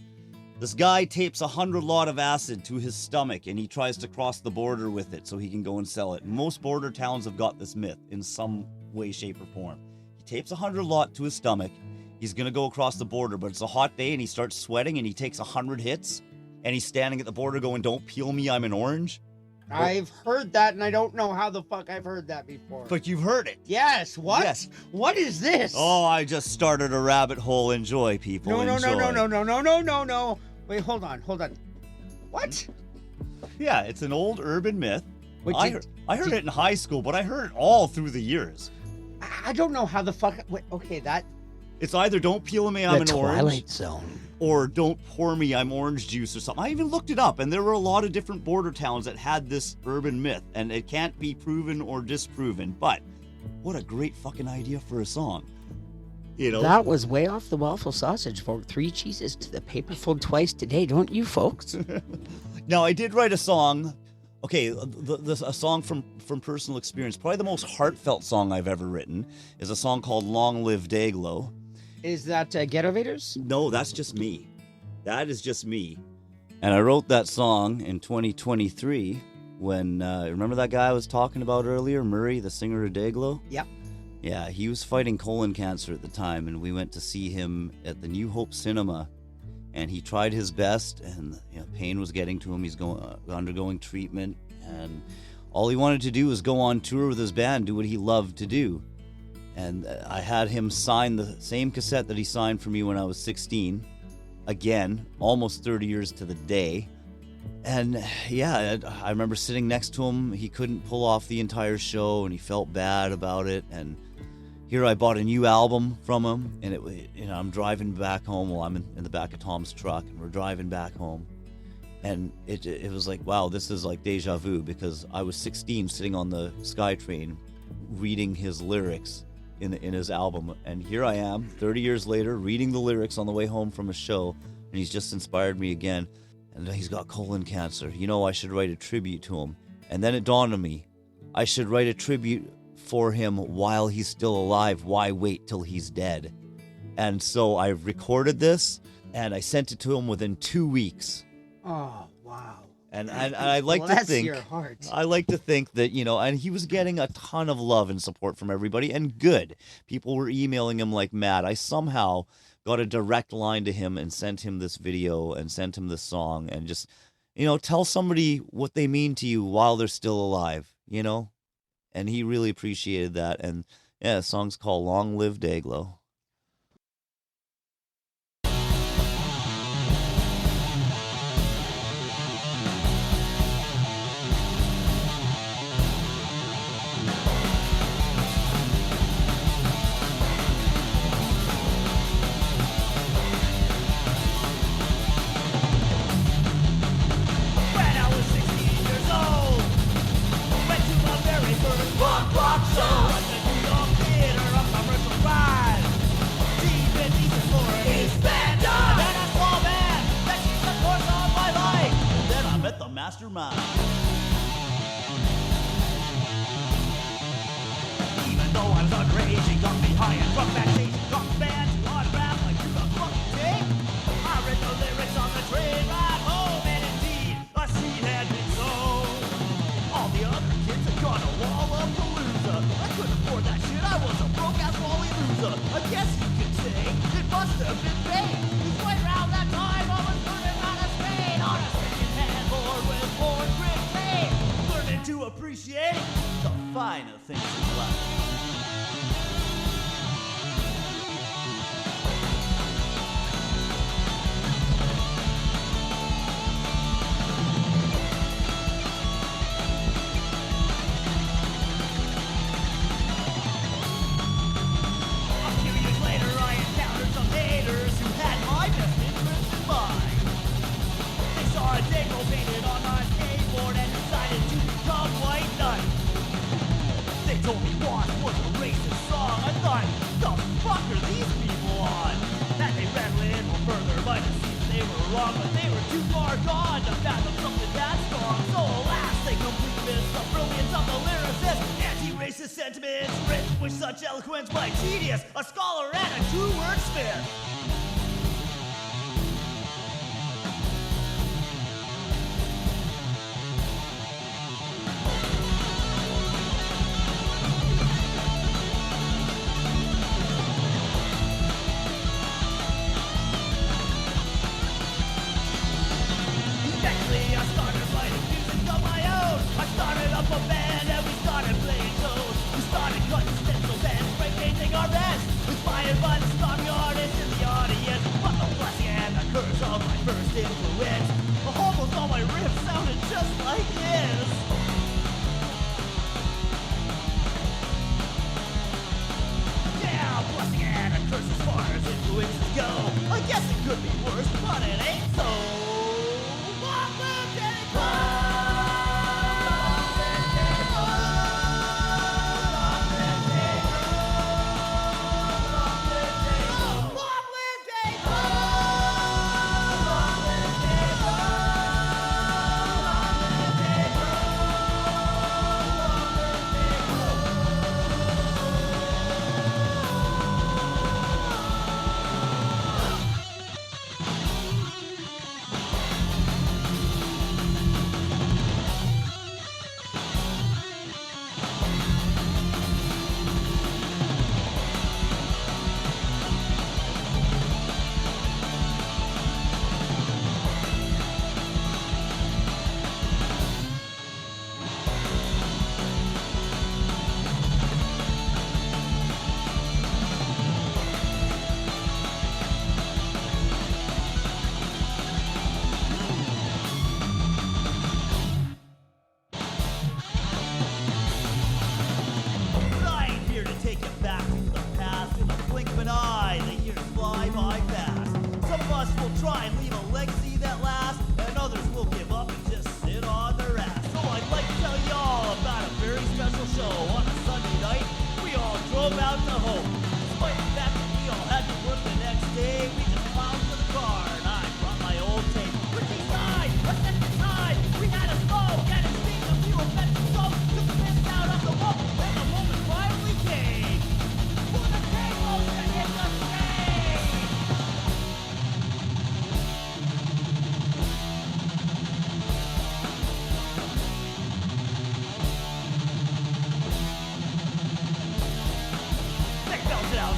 This guy tapes 100 lot of acid to his stomach, and he tries to cross the border with it so he can go and sell it. Most border towns have got this myth in some way, shape, or form. He tapes 100 lot to his stomach. He's going to go across the border, but it's a hot day, and he starts sweating, and he takes 100 hits, and he's standing at the border going, "Don't peel me, I'm an orange." I've heard that, and I don't know how the fuck I've heard that before. But you've heard it. Yes. What? Yes. What is this? Oh, I just started a rabbit hole. Enjoy, people. No. Enjoy. Wait, hold on. What? Yeah, it's an old urban myth. I heard it in high school, but I heard it all through the years. I don't know how the fuck... Wait, okay, that... It's either don't peel me, I'm an orange. The Twilight Zone. Or don't pour me, I'm orange juice or something. I even looked it up, and there were a lot of different border towns that had this urban myth, and it can't be proven or disproven. But what a great fucking idea for a song. That was way off the waffle sausage fork. 3 cheeses to the paper fold twice today, don't you, folks? Now, I did write a song. Okay, a song from personal experience. Probably the most heartfelt song I've ever written is a song called Long Live Dayglow. Is that Ghettovators? No, that's just me. That is just me. And I wrote that song in 2023 when, remember that guy I was talking about earlier, Murray, the singer of Dayglow? Yep. Yeah, he was fighting colon cancer at the time, and we went to see him at the New Hope Cinema, and he tried his best, and pain was getting to him. He's undergoing treatment, and all he wanted to do was go on tour with his band, do what he loved to do. And I had him sign the same cassette that he signed for me when I was 16. Again, almost 30 years to the day. And yeah, I remember sitting next to him. He couldn't pull off the entire show, and he felt bad about it. And here I bought a new album from him, and I'm driving back home. Well, I'm in the back of Tom's truck, and we're driving back home. And it was like, wow, this is like deja vu, because I was 16 sitting on the SkyTrain reading his lyrics in his album, and here I am 30 years later reading the lyrics on the way home from a show and he's just inspired me again. And he's got colon cancer. I should write a tribute to him. And then it dawned on me, I should write a tribute for him while he's still alive. Why wait till he's dead? And so I recorded this, and I sent it to him within 2 weeks. Oh, wow. And I like to think, your heart. I like to think that, and he was getting a ton of love and support from everybody, and good. People were emailing him like mad. I somehow got a direct line to him and sent him this video and sent him this song, and just, tell somebody what they mean to you while they're still alive, And he really appreciated that. And yeah, the song's called Long Live Dayglow. Mastermind. Even though I was underage, he got me high and drunk backstage. Got the band to autograph like you got fucking tape. I read the lyrics on the train ride home, and indeed, a seed had been sown. All the other kids had gone to Lollapalooza. I couldn't afford that shit, I was a broke-ass Wally loser. I guess you could say it must have been fate. It's right around that time I was learning how to skate on a second-hand board with born grit paint. Learning to appreciate the finer things in life. But they were too far gone to fathom something that strong. So alas, they completely missed the brilliance of the lyricist. Anti-racist sentiments written with such eloquence by genius, a scholar and a true wordsmith. Influence. Almost all my riffs sounded just like his. Yeah, a blessing and a curse as far as influences go. I guess it could be worse, but it ain't so. Long live Dayglow! Try and leave a legacy that lasts, and others will give up and just sit on their ass. So I'd like to tell y'all about a very special show on a Sunday night. We all drove out to Hope. Despite the fact that we all had to work the next day, we just plowed to the car, and I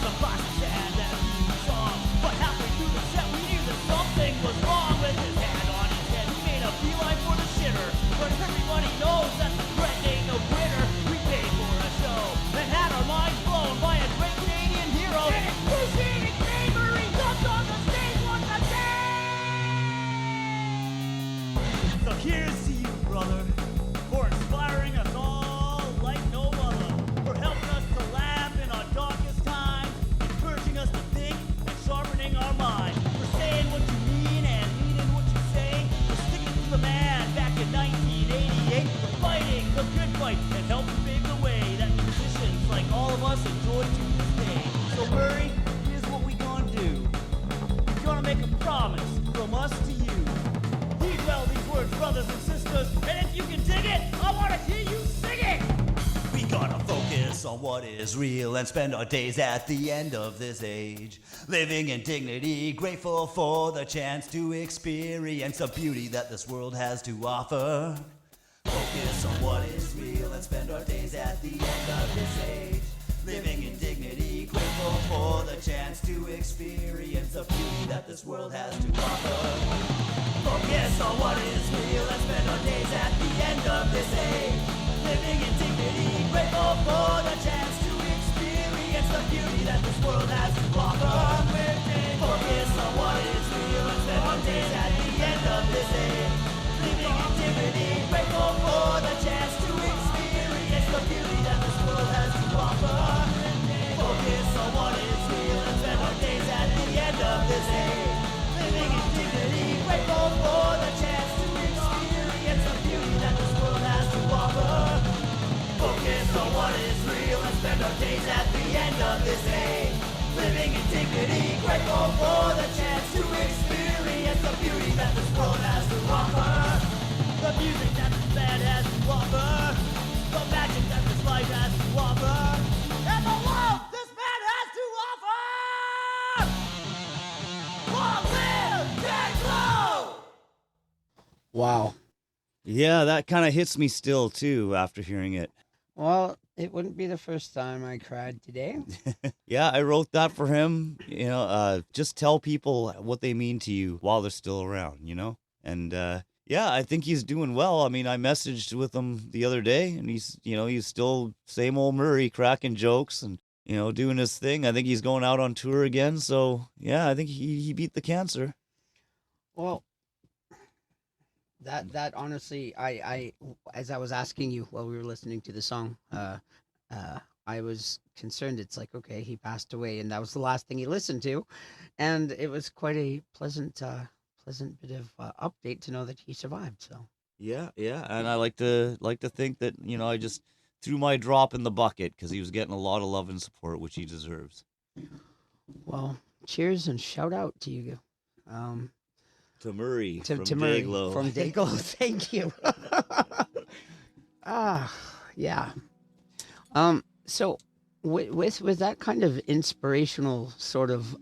was a classic sad and a new song. But halfway through the set, we knew that something was wrong. With his hand on his head, he made a beeline for the shitter. But everybody knows that the threat ain't no quitter. We paid for a show and had our minds blown by a great Canadian hero. And excruciating bravery jumped on the stage once again. So here's to you, brother, for inspiring us all like no other, for helping us to laugh in our darkest times, encouraging us to think and sharpening our minds, for saying what you mean and meaning what you say, for sticking to the man back in 1988, for fighting the good fight and helping pave the way that musicians like all of us enjoy to this day. So Murray, here's what we gonna do. We're gonna make a promise from us to you. Heed well these words, brothers and sisters, and if you can dig it, I wanna hear you sing it! We gotta focus on what is real and spend our days at the end of this age, living in dignity, grateful for the chance to experience the beauty that this world has to offer. Focus on what is real and spend our days at the end of this age, living in dignity, grateful for the chance to experience the beauty that this world has to offer. Focus on what is real and spend our days at the end of this age, living in dignity, grateful for the chance to experience the beauty that this world has to offer. Focus on what is real and spend our days at the end of this age, living in dignity, grateful for the chance to experience the beauty that this world has to offer. Focus on what is real and spend our days at the end of this age, living in dignity, grateful for the chance to experience the beauty that this world has to offer. Focus on what is real and spend our days at the end of this age, living in dignity, grateful for the chance to experience the beauty that this world has to offer. The music that this band has to offer, the magic that this life has to offer, and the love this band has to offer! Long live Ghetto! Wow. Yeah, that kind of hits me still too after hearing it. Well, it wouldn't be the first time I cried today. Yeah, I wrote that for him. Just tell people what they mean to you while they're still around, And yeah, I think he's doing well. I mean, I messaged with him the other day, and he's still same old Murray, cracking jokes and doing his thing. I think he's going out on tour again. So yeah, I think he beat the cancer. Well, that honestly, I as I was asking you while we were listening to the song, I was concerned. It's like, okay, he passed away, and that was the last thing he listened to, and it was quite a pleasant bit of update to know that he survived. So Yeah, and I like to think that I just threw my drop in the bucket because he was getting a lot of love and support, which he deserves. well, cheers and shout out to you. To Murray To from Murray Dayglow. from Dayglow. Thank you. Yeah. So with that kind of inspirational sort of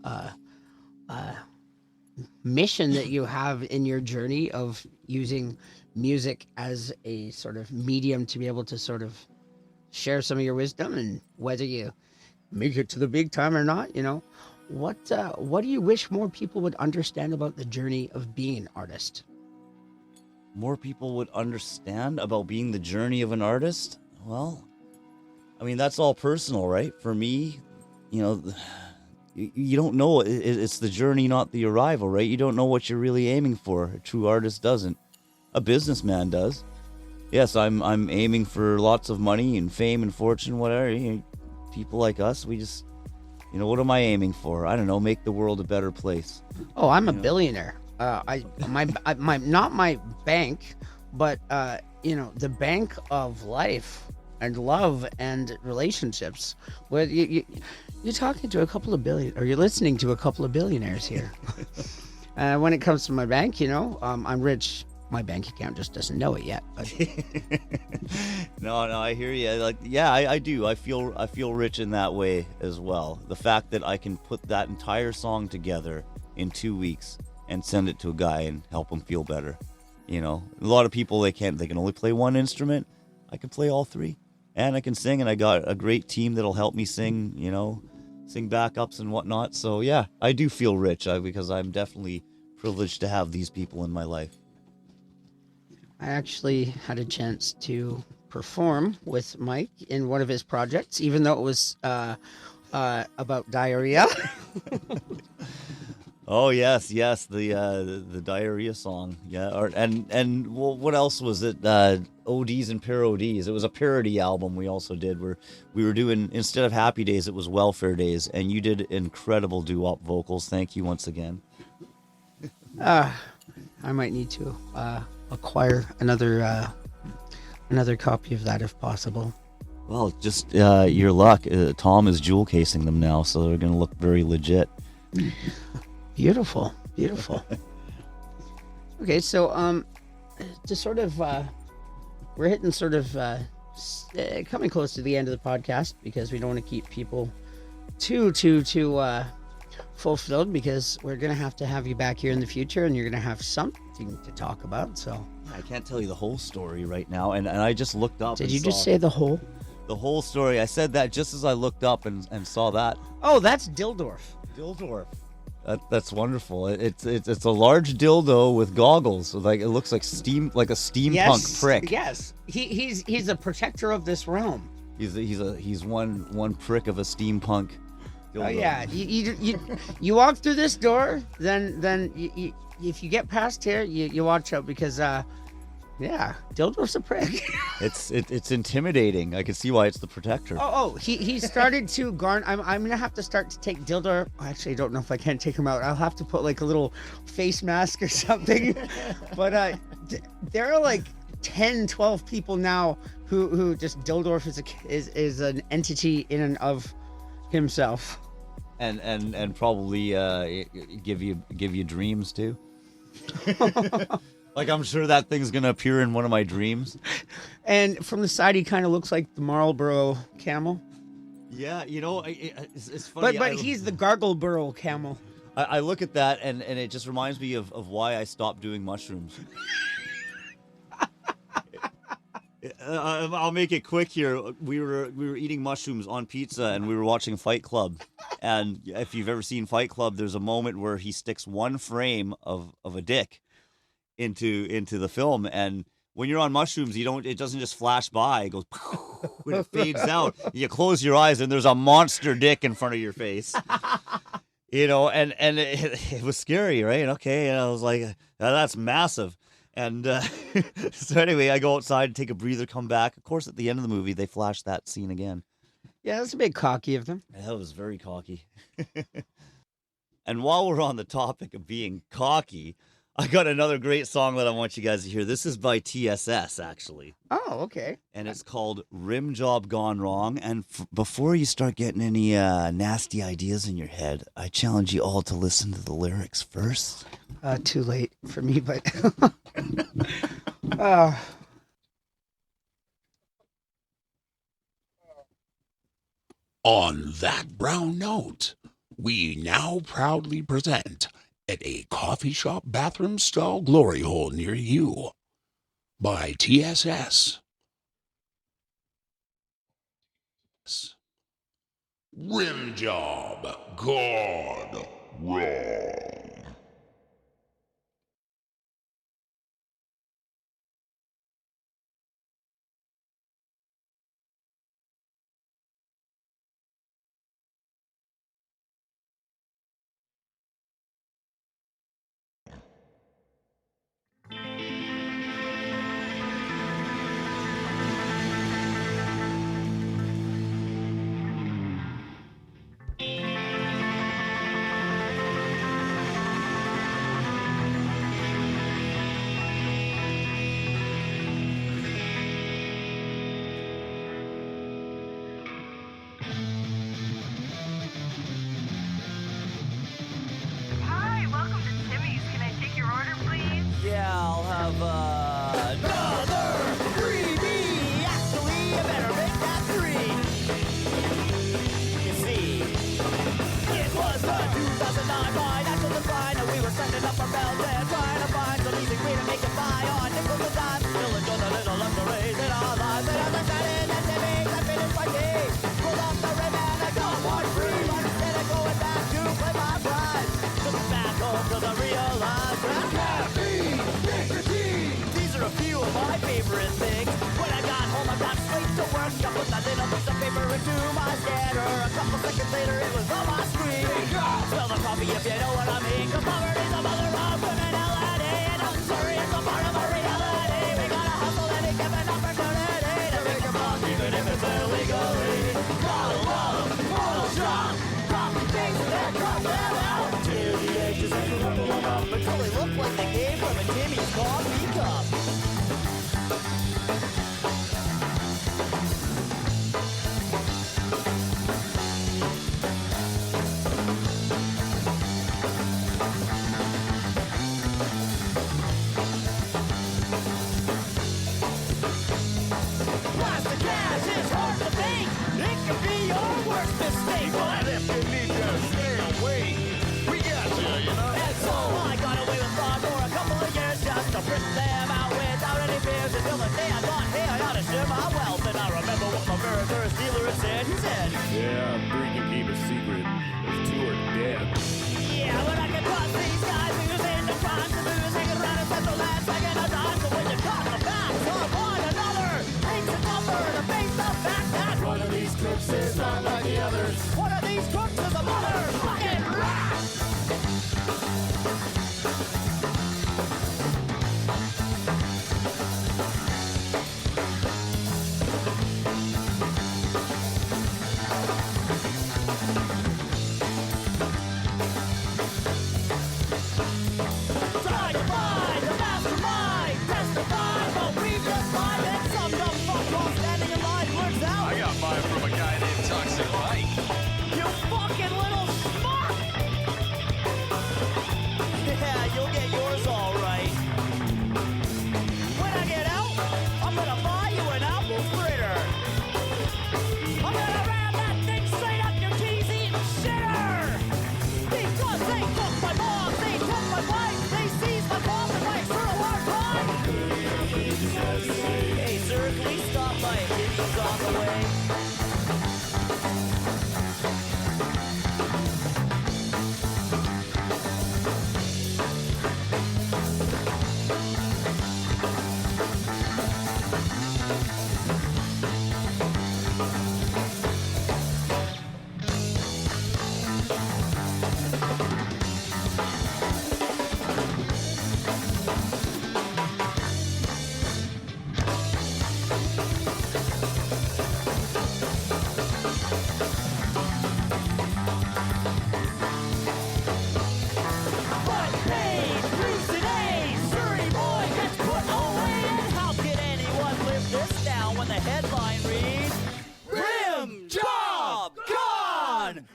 mission that you have in your journey of using music as a sort of medium to be able to sort of share some of your wisdom, and whether you make it to the big time or not, what do you wish more people would understand about the journey of being an artist? More people would understand about being the journey of an artist? Well, I mean, that's all personal, right? For me, you don't know. It's the journey, not the arrival, right? You don't know what you're really aiming for. A true artist doesn't. A businessman does. Yes, I'm aiming for lots of money and fame and fortune, whatever. People like us, we just, what am I aiming for? I don't know, make the world a better place. Oh, I'm a billionaire. My not my bank, but the bank of life and love and relationships. Where you're talking to a couple of or you're listening to a couple of billionaires here. When it comes to my bank, I'm rich. My bank account just doesn't know it yet. But... No, I hear you. I do. I feel rich in that way as well. The fact that I can put that entire song together in 2 weeks and send it to a guy and help him feel better. A lot of people, they can only play one instrument. I can play all three, and I can sing, and I got a great team that'll help me sing, sing backups and whatnot. So yeah, I do feel rich because I'm definitely privileged to have these people in my life. I actually had a chance to perform with Mike in one of his projects, even though it was about diarrhea. Oh yes, the diarrhea song. Yeah, and well, what else was it? ODs and parodies. It was a parody album we also did where we were doing, instead of Happy Days, it was Welfare Days, and you did incredible doo-wop vocals. Thank you once again. I might need to acquire another copy of that if possible. Well, just your luck. Tom is jewel casing them now, so they're going to look very legit. Beautiful. Okay, so to sort of we're hitting sort of coming close to the end of the podcast because we don't want to keep people too fulfilled, because we're gonna have to have you back here in the future, and you're gonna have something to talk about. So I can't tell you the whole story right now, and I just looked up. Did you just say the whole? The whole story. I said that just as I looked up and saw that. Oh, that's Dildorf. Dildorf. That's wonderful. It's a large dildo with goggles. Like, it looks like a steampunk prick. Yes, he's a protector of this realm. He's one prick of a steampunk dildo. Oh yeah, you walk through this door, then you, if you get past here, you watch out, because yeah, Dildorf's a prick. It's intimidating. I can see why it's the protector. He started to garn. I'm gonna have to start to take Dildor. Actually, I don't know if I can take him out. I'll have to put like a little face mask or something. But there are like 10, 12 people now who just Dildorf is an entity in and of himself. And probably give you dreams too. Like, I'm sure that thing's gonna appear in one of my dreams. And from the side, he kind of looks like the Marlboro camel. Yeah, it's funny. But he's the Gargleboro camel. I look at that and it just reminds me of why I stopped doing mushrooms. I'll make it quick here. We were eating mushrooms on pizza, and we were watching Fight Club. And if you've ever seen Fight Club, there's a moment where he sticks one frame of a dick into the film, and when you're on mushrooms, it doesn't just flash by. It goes when it fades out. You close your eyes, and there's a monster dick in front of your face. And it was scary, right? Okay, and I was like, that's massive. And so anyway, I go outside, take a breather, come back. Of course, at the end of the movie, they flash that scene again. Yeah, that's a bit cocky of them. That was very cocky. And while we're on the topic of being cocky, I got another great song that I want you guys to hear. This is by TSS, actually. Oh, okay. And it's called Rim Job Gone Wrong. And before you start getting any nasty ideas in your head, I challenge you all to listen to the lyrics first. Too late for me, but... On that brown note, we now proudly present At a Coffee Shop Bathroom Stall Glory Hole Near You by TSS. Rim job gone wrong. Hi, welcome to Timmy's. Can I take your order, please? Yeah, I'll have another freebie. Actually, you better make that 3. You see, it was the 2009 ride after the grind, and we were sending up our bells and trying to find some easy way to make it buy on nickels and dimes. Still enjoy the little luxuries in our lives. And as I sat in at Timmy's, I finished my tea. Pulled off the rim and I got one free. coffee if you know what I mean. 'Cause poverty's a mother of criminality, and I'm sorry it's a part of our reality. We gotta hustle and be given opportunity to make a buck, even if it's illegally. Model strong, rock things that come them out. Till the ages and rumble them up until they look like they came from a Timmy's coffee cup. Plastic cash is hard to fake. It can be your worst mistake. But if you need to stay away, we got you know. And so I got away with fraud for a couple of years just to print them out without any fears until the day I thought, hey, I ought to share my wealth. And I remember what my very first dealer had said. He said, Yeah, 3 can keep a secret. If 2 are dead. yeah, but I can trust these guys who's in the crimes and who's hanging around and set the last second of time. So when you talk the facts of one another, makes it tougher to face the fact that one of these crooks is not like the others. One of these crooks is a motherfucking rat. Try to find the mastermind, testify, but we just find that some dumb fuck standing in line blurts out. I got mine from a guy named Toxic Mike. You fucking little schmuck! Yeah, you'll get yours all right. When I get out, I'm gonna buy you an apple fritter. I'm gonna ram that thing straight up your cheesy shitter. Because they took my mom, they took my wife, they seized my bomb and my external hard drive. Hey sir, please stop by. Timmy's on the way. But hey, Bruce and A, Surrey boy gets put away. And how can anyone live this down when the headline reads, Rim Job Gone!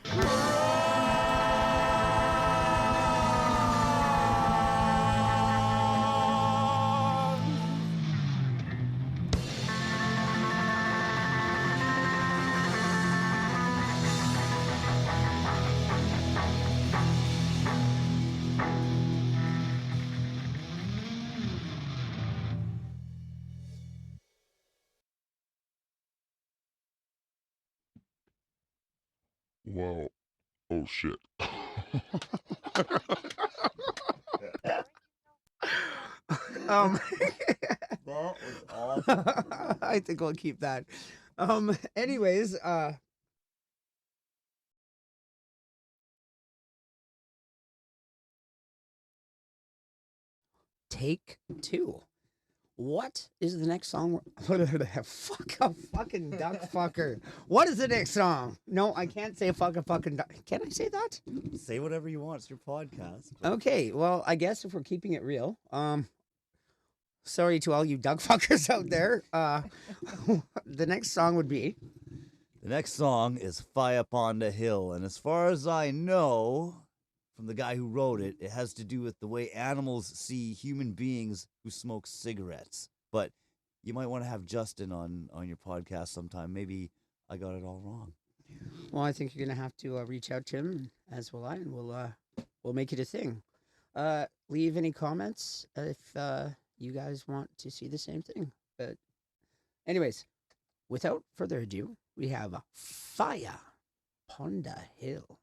Well, oh shit. Um, That was awesome. I think we'll keep that. Anyways, take 2. What is the next song? Fuck a fucking duck fucker. What is the next song? No, I can't say fuck a fucking duck. Can I say that? Say whatever you want. It's your podcast. Okay, well, I guess if we're keeping it real, sorry to all you duck fuckers out there. The next song would be The next song is Fire Upon the Hill. And as far as I know, from the guy who wrote it, it has to do with the way animals see human beings who smoke cigarettes. But you might want to have Justin on your podcast sometime. Maybe I got it all wrong. Well, I think you're gonna have to reach out to him, as will I, and we'll make it a thing. Leave any comments if you guys want to see the same thing. But anyways, without further ado, we have Fire Upon the Hill.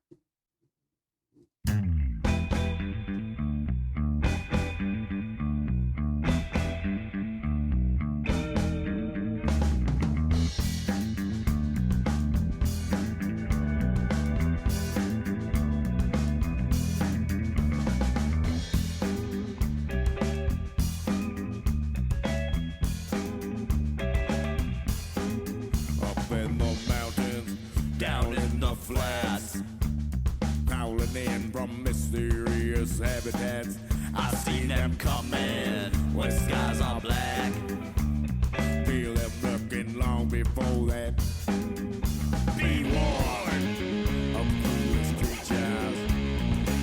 popping in from mysterious habitats. I've seen them coming when skies are black. Feel them lurking long before that. Be warned of foolish creatures.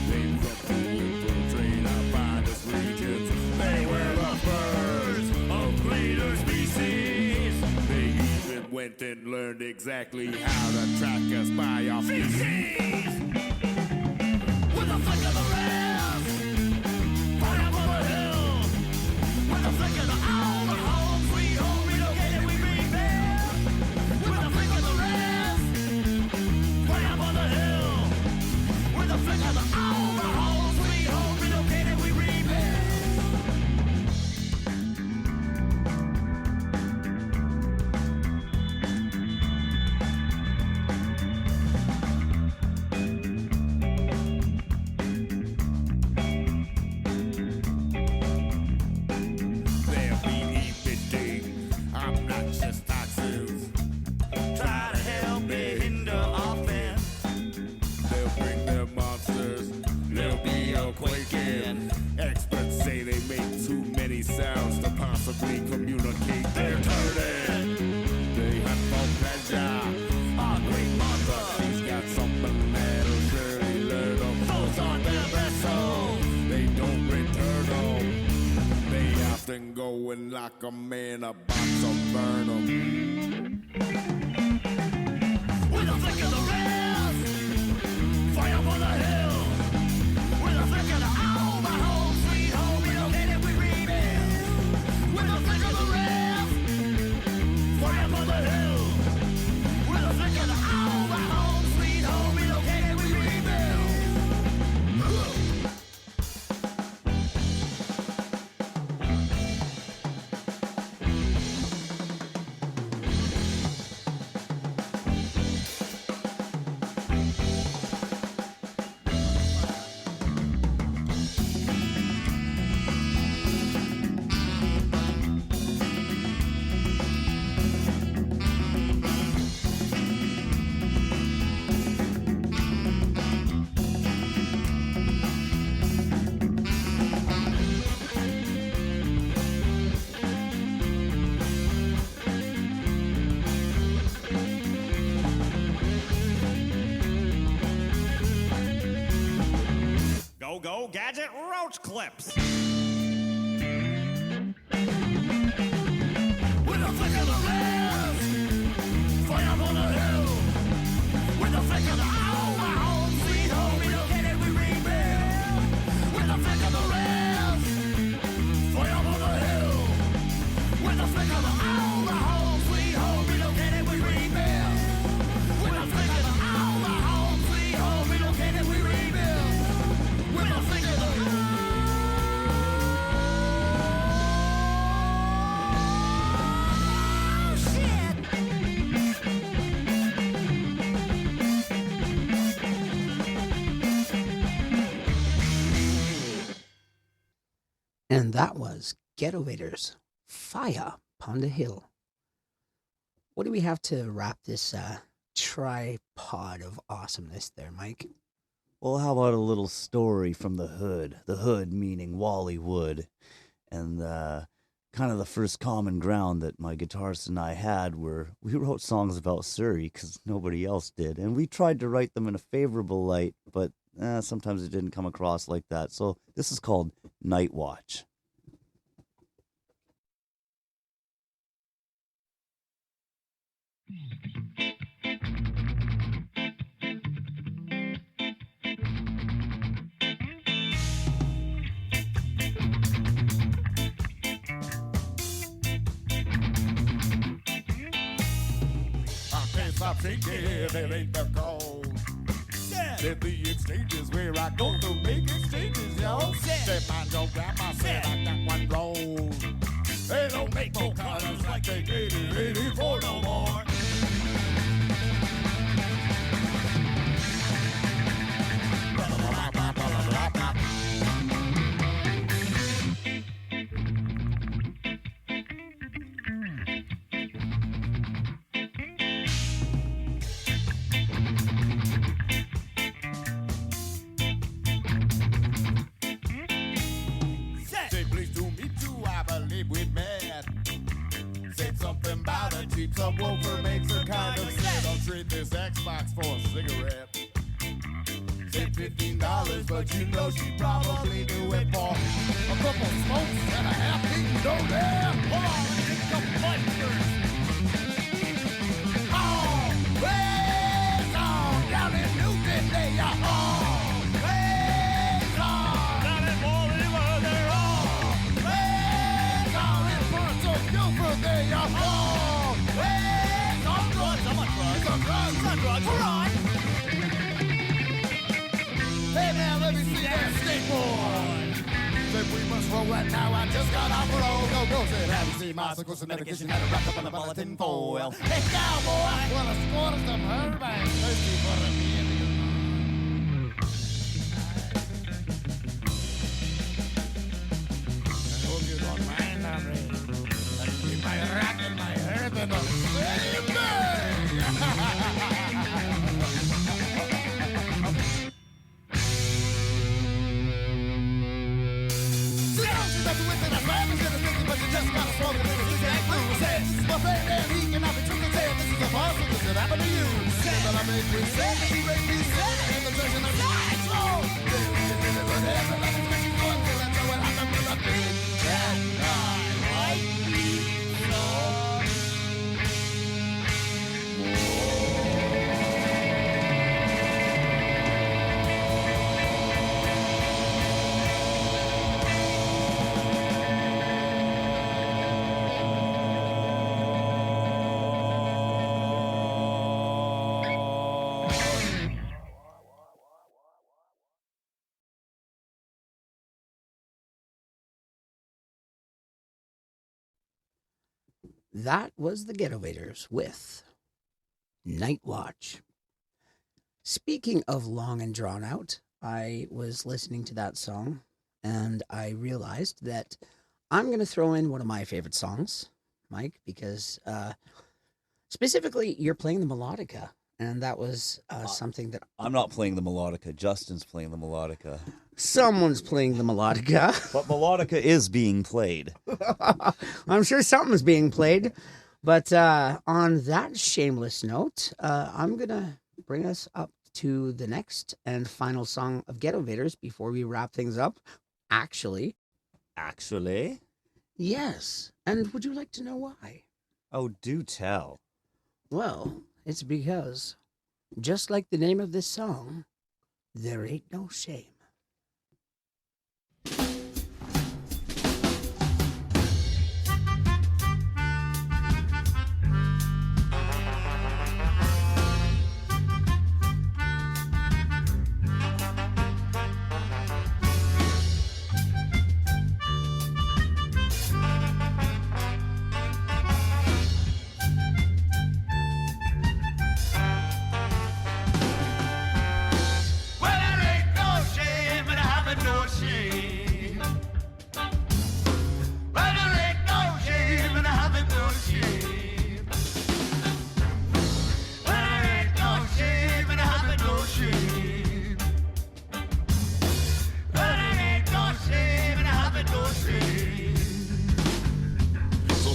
They run through infiltrate our finest regions. They were the birds of greater species. They even went and learned exactly how to track us by our species. With a flick of the wrist, right up on the hill. With a flick of the owl, the home, sweet home, relocated, we rebuild. With a flick of the wrist, right up on the hill. With a flick of the owl, the home, sweet home, relocated, we rebuild. They'll be emitting obnoxious toxins. Try to help me hinder offense. They'll bring their monsters. They'll be awakened. Experts say they make too many sounds to possibly communicate. They're turning. They hunt for pleasure. Our great mother, She's got something that'll surely learn them. those aren't their vessels. They don't return them. They often go and lock 'em in a box or burn 'em. With a flick of the wrist, fire up on the hill. With a flick of the owl, my home, sweet home, relocated, we rebuild. With a flick of the wrist, fire up on the hill. With a flick of the owl, my home, sweet home, relocated, we rebuild. Go, go, gadget roach clips. With a flick of the wrist, fire up on the hill. With a flick of the owl, my home, sweet home, relocated, we rebuild. With a flick of the wrist, fire up on the hill. With a flick of the owl, my home, sweet home, relocated, we rebuild. With a flick of the owl, my home, sweet home, relocated, we rebuild. With a flick of the oh, shit. And that was Ghettovators, Fire Upon the Hill. What do we have to wrap this tripod of awesomeness there, Mike? Well, how about a little story from the hood? The hood meaning Wally Wood. And kind of the first common ground that my guitarist and I had were we wrote songs about Surrey because nobody else did. And we tried to write them in a favorable light, but sometimes it didn't come across like that. So this is called Night Watch. I can't stop thinking it ain't the goal. Let the exchanges where I go to make exchanges, yo. Said my your grandma said I got one roll. They don't make no colors like they did in 84 no more. cheap subwoofer makes her kind of sad. I'll trade this Xbox for a cigarette. Said $15, but you know she probably do it for a couple smokes and a half-eaten dough there. Hold on, let me take a couple bites first. Oh, praise on down in Newton, they are all. Praise on down in Fall River, they're all. Praise on in parts of Guilford, they are all. Praise on drugs, I'm on drugs. It's on drugs, it's on drugs, we're on. Hey man, let me see that skateboard. Said we must roll right now, I just got off the road. Go, said have you seen my circles and medication had it wrapped up in a bulletin foil. Hey cowboy, wanna score some herb? Thirsty for the Indian. I hope you don't mind, Henry. I keep my rock and my herb in the same day. Just gotta smoke it in the zigzag blue. Said, my friend and he cannot be truly said. This is a farce, so this could happen to you. Said that I make me sad, you make me sad. And the version of life, so whatever, let me make you go until I know what happened to the big bad guy. Like me, so. That was the Ghettovators with Night Watch. Speaking of long and drawn out, I was listening to that song and I realized that I'm going to throw in one of my favorite songs, Mike, because specifically you're playing the melodica, and that was something that... I'm not playing the melodica. Justin's playing the melodica. Someone's playing the melodica. But melodica is being played. I'm sure something's being played. But on that shameless note, I'm going to bring us up to the next and final song of Ghettovators before we wrap things up. Actually? Yes. And would you like to know why? Oh, do tell. Well, it's because, just like the name of this song, there ain't no shame.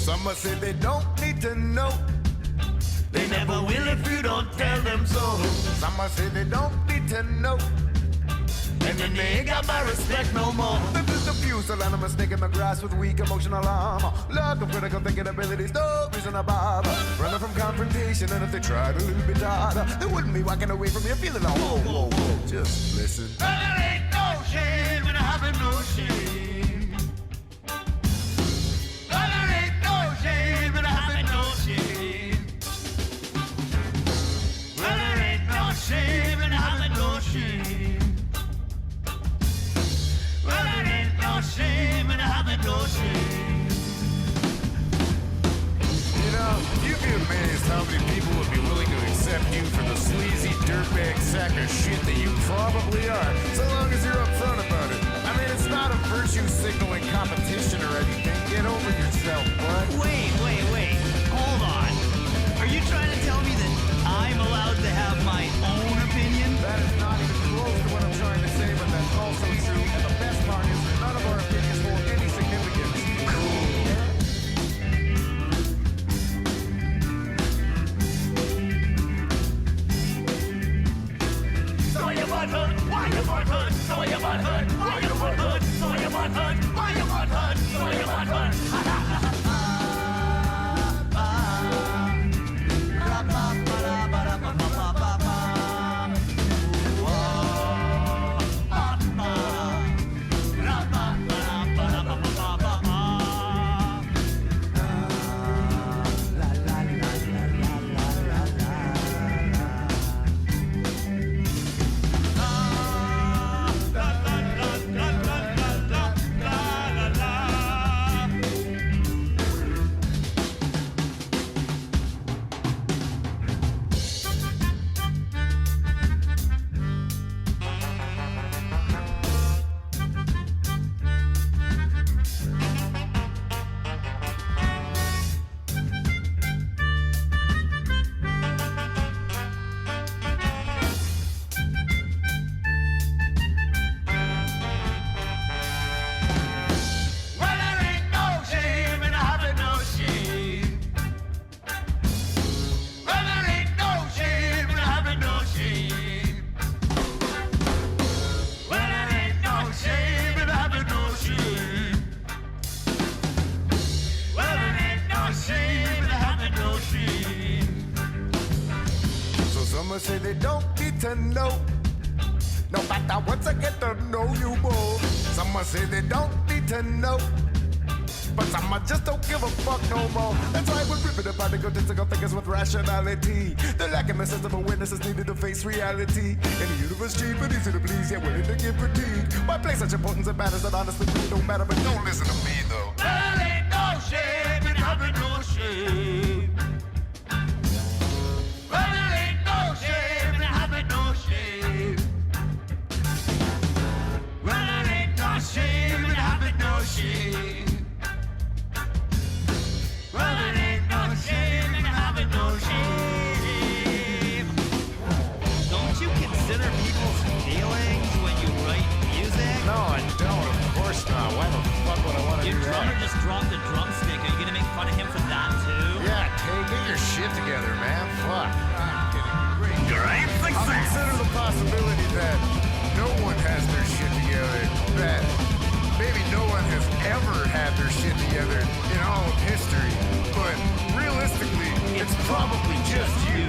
Some say they don't need to know. They never will if you don't tell them so. Some say they don't need to know. And then they ain't got my respect no more. This is the fusel and I'm a snake in the grass with weak emotional armor. Lack of critical thinking abilities, no reason to bother. Running from confrontation, and if they tried a little bit harder, they wouldn't be walking away from you feeling like, whoa, whoa, whoa, just listen. But there ain't no shame in having no shame. But there ain't no shame in having no shame. But there ain't no shame in having no shame. Well, there ain't no shame in having no shame. You know, you'd be amazed how many people would be willing to accept you for the sleazy dirtbag sack of shit that you probably are, so long as you're upfront about it. I mean, it's not a virtue signaling competition or anything. Get over yourself, bud. Wait. Hold on. Are you trying to tell me that I'm allowed to have my own opinion? That is not even close to what I'm trying to say, but that's also true. And the best part is that none of our opinions hold any significance. Cool. butt hurt? Why your butt hurt? So your butt hurt? Why your butt hurt? So your butt hurt? Why your butt hurt? So your butt hurt? Well, there ain't no shame in having no shame. Well, there ain't no shame in having no shame. Well, there ain't no shame in having no shame. Well, there ain't no shame in having no shame. So some say they don't need to know. No matter what, I get to know you more. Some say they don't need to know. But some just don't give a fuck no more. That's why we're ripping apart egotistical thinkers with rationality. The lacking a sense of awareness is needed to face reality. In the universe cheap and easy to please, yet willing to give critique. Why place such importance in matters that honestly really don't matter? But don't listen to me though. There ain't no shame in having no shame. Well, there ain't no shame in having no shame. Well, there ain't no shame in having no shame. Well, there ain't no shame in having no shame. Don't you consider people's feelings when you write music? No, I don't. Of course not. Why the fuck would I want to Your do drummer that? just dropped a drumstick. Are you gonna make fun of him for that too? Yeah, Tay, get your shit together, man. Fuck. I'm kidding. Great. Great success. I'll consider the possibility that no one has their shit together. That maybe no one has ever had their shit together in all of history. But realistically, it's probably just you.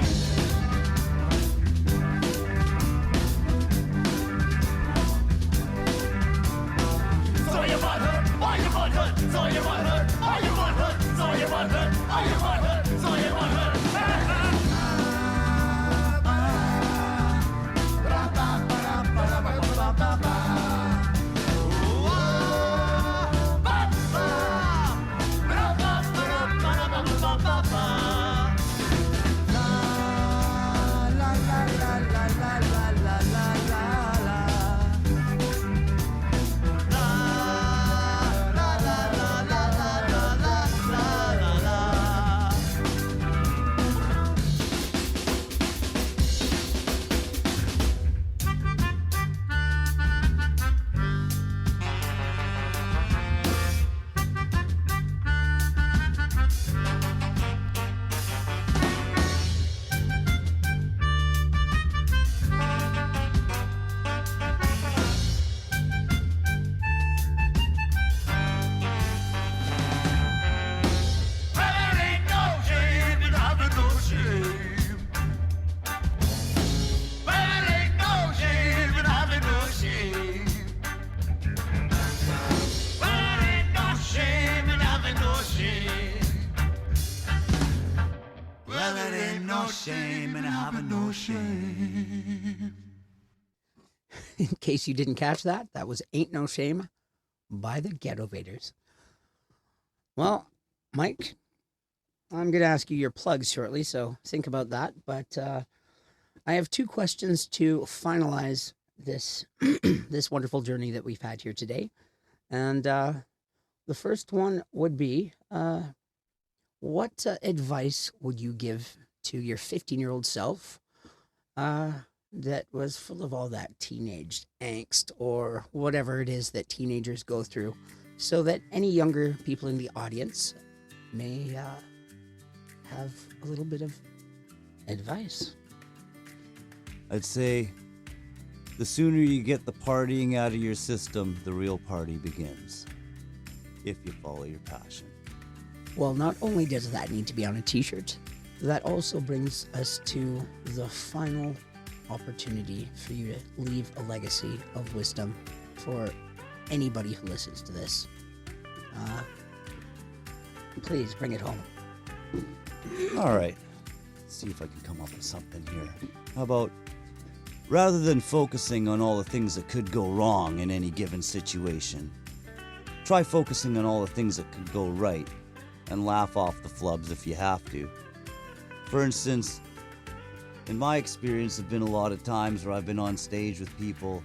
So your butt hurt? Why your butt hurt? So your butt hurt? Why your butt hurt? So your butt hurt? Why your butt hurt? So your butt hurt? Well, there ain't no shame in having no shame. Well, there ain't no shame in having no shame. Well, there ain't no shame in having no shame. Well, there ain't no shame in having no shame. In case you didn't catch that, that was Ain't No Shame by the Ghettovators. Well, Mike, I'm going to ask you your plugs shortly, so think about that. But I have two questions to finalize this this wonderful journey that we've had here today. And the first one would be, what advice would you give to your 15-year-old self that was full of all that teenage angst or whatever it is that teenagers go through, so that any younger people in the audience may have a little bit of advice? I'd say The sooner you get the partying out of your system, the real party begins. If you follow your passion. Well, not only does that need to be on a t-shirt, that also brings us to the final opportunity for you to leave a legacy of wisdom for anybody who listens to this. Please bring it home. All right. Let's see if I can come up with something here. How about, rather than focusing on all the things that could go wrong in any given situation, try focusing on all the things that could go right and laugh off the flubs if you have to. For instance, in my experience, there have been a lot of times where I've been on stage with people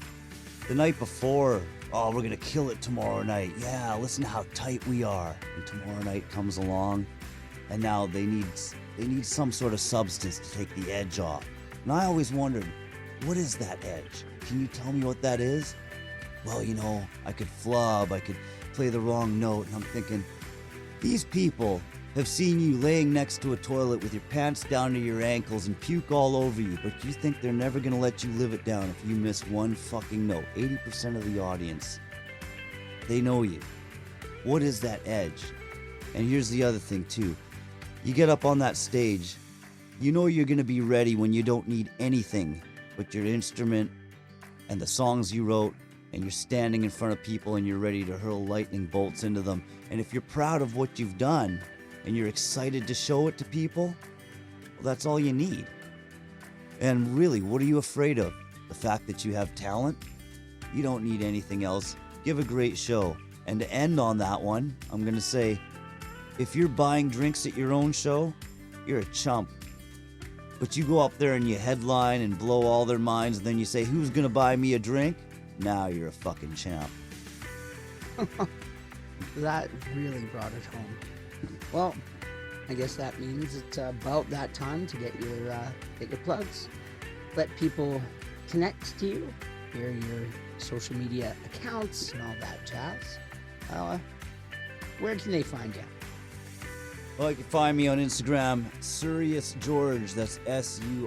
the night before. Oh, we're gonna kill it tomorrow night. Yeah, listen to how tight we are. And tomorrow night comes along, and now they need some sort of substance to take the edge off. And I always wondered, what is that edge? Can you tell me what that is? Well, you know, I could flub, I could play the wrong note, and I'm thinking, these people have seen you laying next to a toilet with your pants down to your ankles and puke all over you, but you think they're never gonna let you live it down if you miss one fucking note. 80% of the audience, they know you. What is that edge? And here's the other thing too. You get up on that stage, you know you're gonna be ready when you don't need anything but your instrument and the songs you wrote, and you're standing in front of people and you're ready to hurl lightning bolts into them. And if you're proud of what you've done and you're excited to show it to people, well, that's all you need. And really, what are you afraid of? The fact that you have talent? You don't need anything else. Give a great show. And to end on that one, I'm gonna say, if you're buying drinks at your own show, you're a chump. But you go up there and you headline and blow all their minds, and then you say, who's gonna buy me a drink? Now you're a fucking champ. That really brought it home. Well, I guess that means it's about that time to get your plugs. Let people connect to you, your social media accounts and all that jazz. Where can they find you? Well, you can find me on Instagram, Surreus George. That's SURREYOUS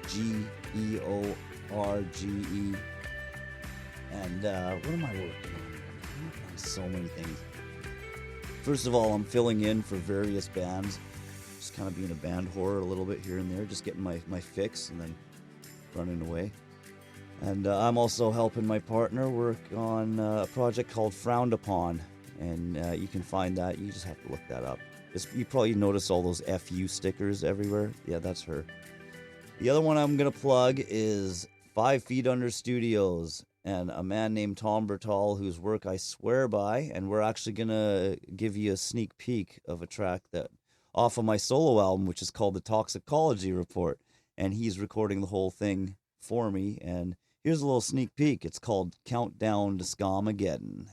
GEORGE. And what am I working on? I'm working on so many things. First of all, I'm filling in for various bands. Just kind of being a band whore a little bit here and there, just getting my fix and then running away. And I'm also helping my partner work on a project called Frowned Upon. And you can find that. You just have to look that up. You probably notice all those FU stickers everywhere. Yeah, that's her. The other one I'm going to plug is 5 Feet Under Studios and a man named Tom Bertal, whose work I swear by. And we're actually going to give you a sneak peek of a track that off of my solo album, which is called The Toxicology Report. And he's recording the whole thing for me. And here's a little sneak peek. It's called Countdown to Ska-mageddon.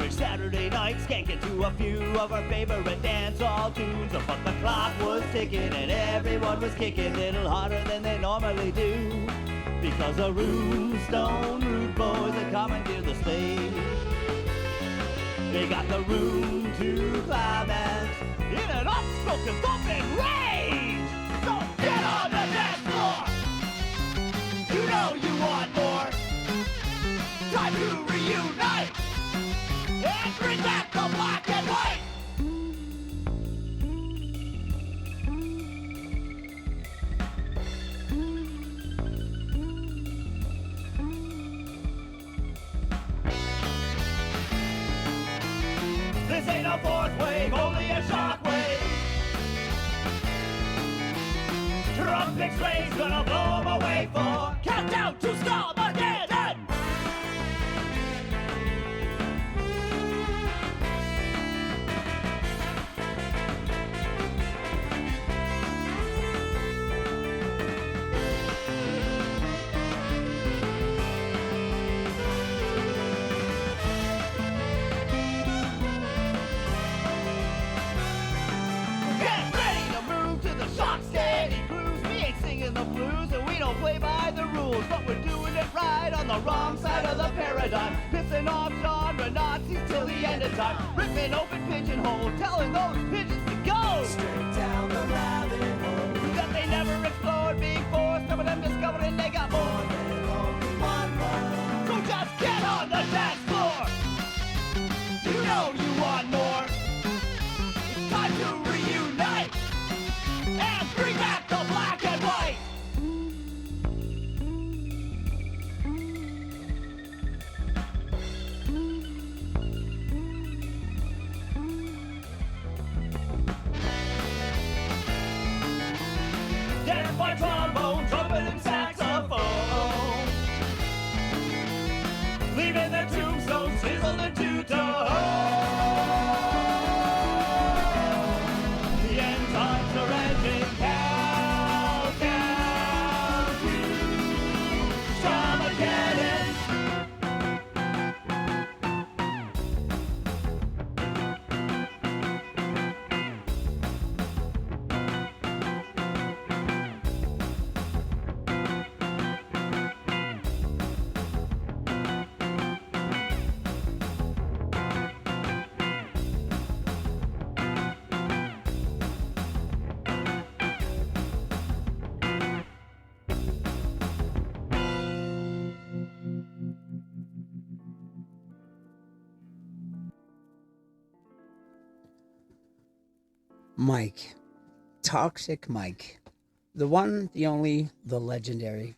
Saturday night, skanking to a few of our favorite dance-hall tunes. But the clock was ticking and everyone was kicking a little harder than they normally do, because the Stone Rude Boys had commandeered the stage. They got the room to climax in an unspoken thumping rage. So get on the dance floor. You know you want more. Time to reunite and bring back the black and white. next rain's gonna blow them away for countdown to Starmageddon. Get ready to move to the shock steady grooves. We ain't singing the blues and we don't play by the rules, but we're doing it right on the wrong side of the paradigm. Pissing off genre Nazis till the end of time. Ripping open pigeonholes, telling those pigeons to go straight down the rabbit hole that they never explored before. Some of them discovering they got more than only one love. So just get on the dance floor. You know you want more. It's time to reunite and bring back the black and white. Dance by trombone, trumpet, and saxophone. Leaving the tombstones sizzled and two-tone. The end times are ending. Countdown to Starmageddon. Mike. Toxic Mike. The one, the only, the legendary.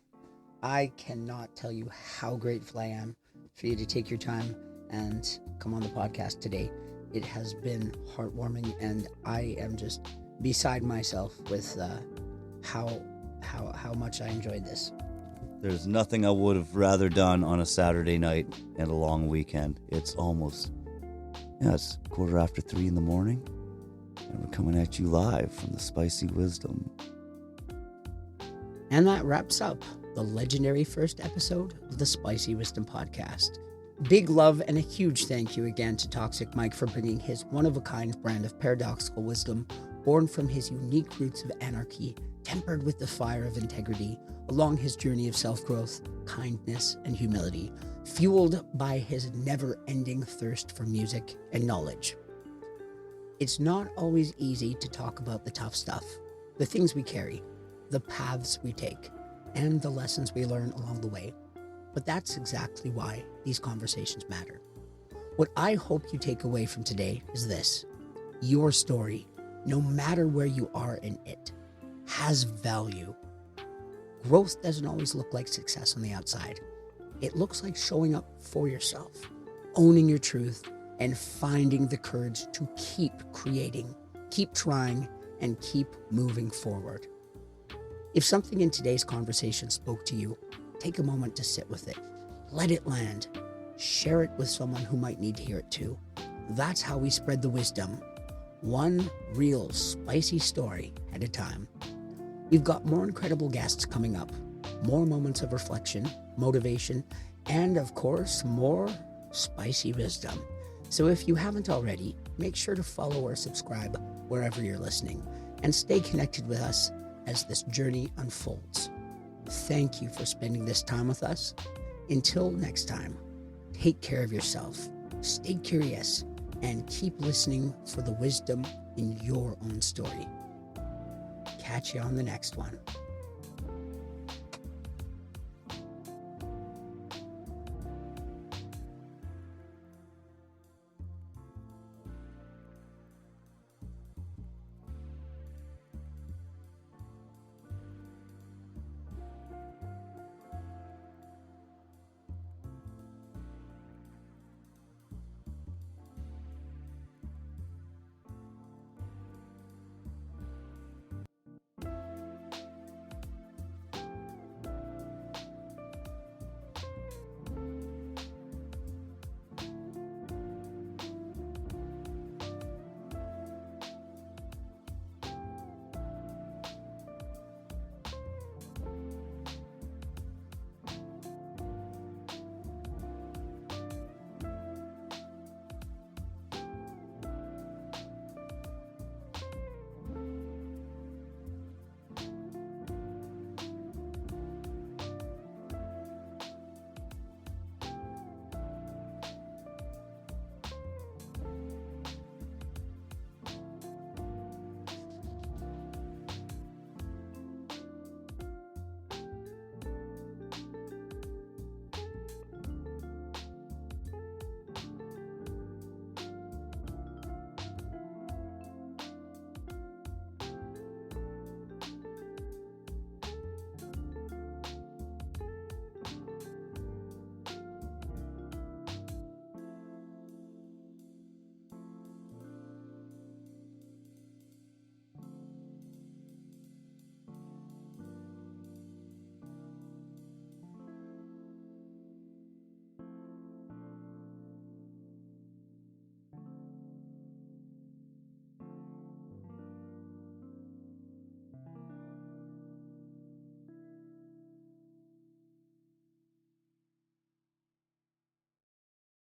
I cannot tell you how grateful I am for you to take your time and come on the podcast today. It has been heartwarming, and I am just beside myself with how much I enjoyed this. There's nothing I would have rather done on a Saturday night and a long weekend. It's almost, it's 3:15 in the morning, and we're coming at you live from the Spicy Wisdom. And that wraps up the legendary first episode of the Spicy Wisdom podcast. Big love and a huge thank you again to Toxic Mike for bringing his one-of-a-kind brand of paradoxical wisdom, born from his unique roots of anarchy, tempered with the fire of integrity, along his journey of self-growth, kindness, and humility, fueled by his never-ending thirst for music and knowledge. It's not always easy to talk about the tough stuff, the things we carry, the paths we take, and the lessons we learn along the way. But that's exactly why these conversations matter. What I hope you take away from today is this: your story, no matter where you are in it, has value. Growth doesn't always look like success on the outside. It looks like showing up for yourself, owning your truth, and finding the courage to keep creating, keep trying, and keep moving forward. If something in today's conversation spoke to you, take a moment to sit with it. Let it land. Share it with someone who might need to hear it too. That's how we spread the wisdom, one real spicy story at a time. We've got more incredible guests coming up, more moments of reflection, motivation, and of course, more spicy wisdom. So if you haven't already, make sure to follow or subscribe wherever you're listening, and stay connected with us as this journey unfolds. Thank you for spending this time with us. Until next time, take care of yourself, stay curious, and keep listening for the wisdom in your own story. Catch you on the next one.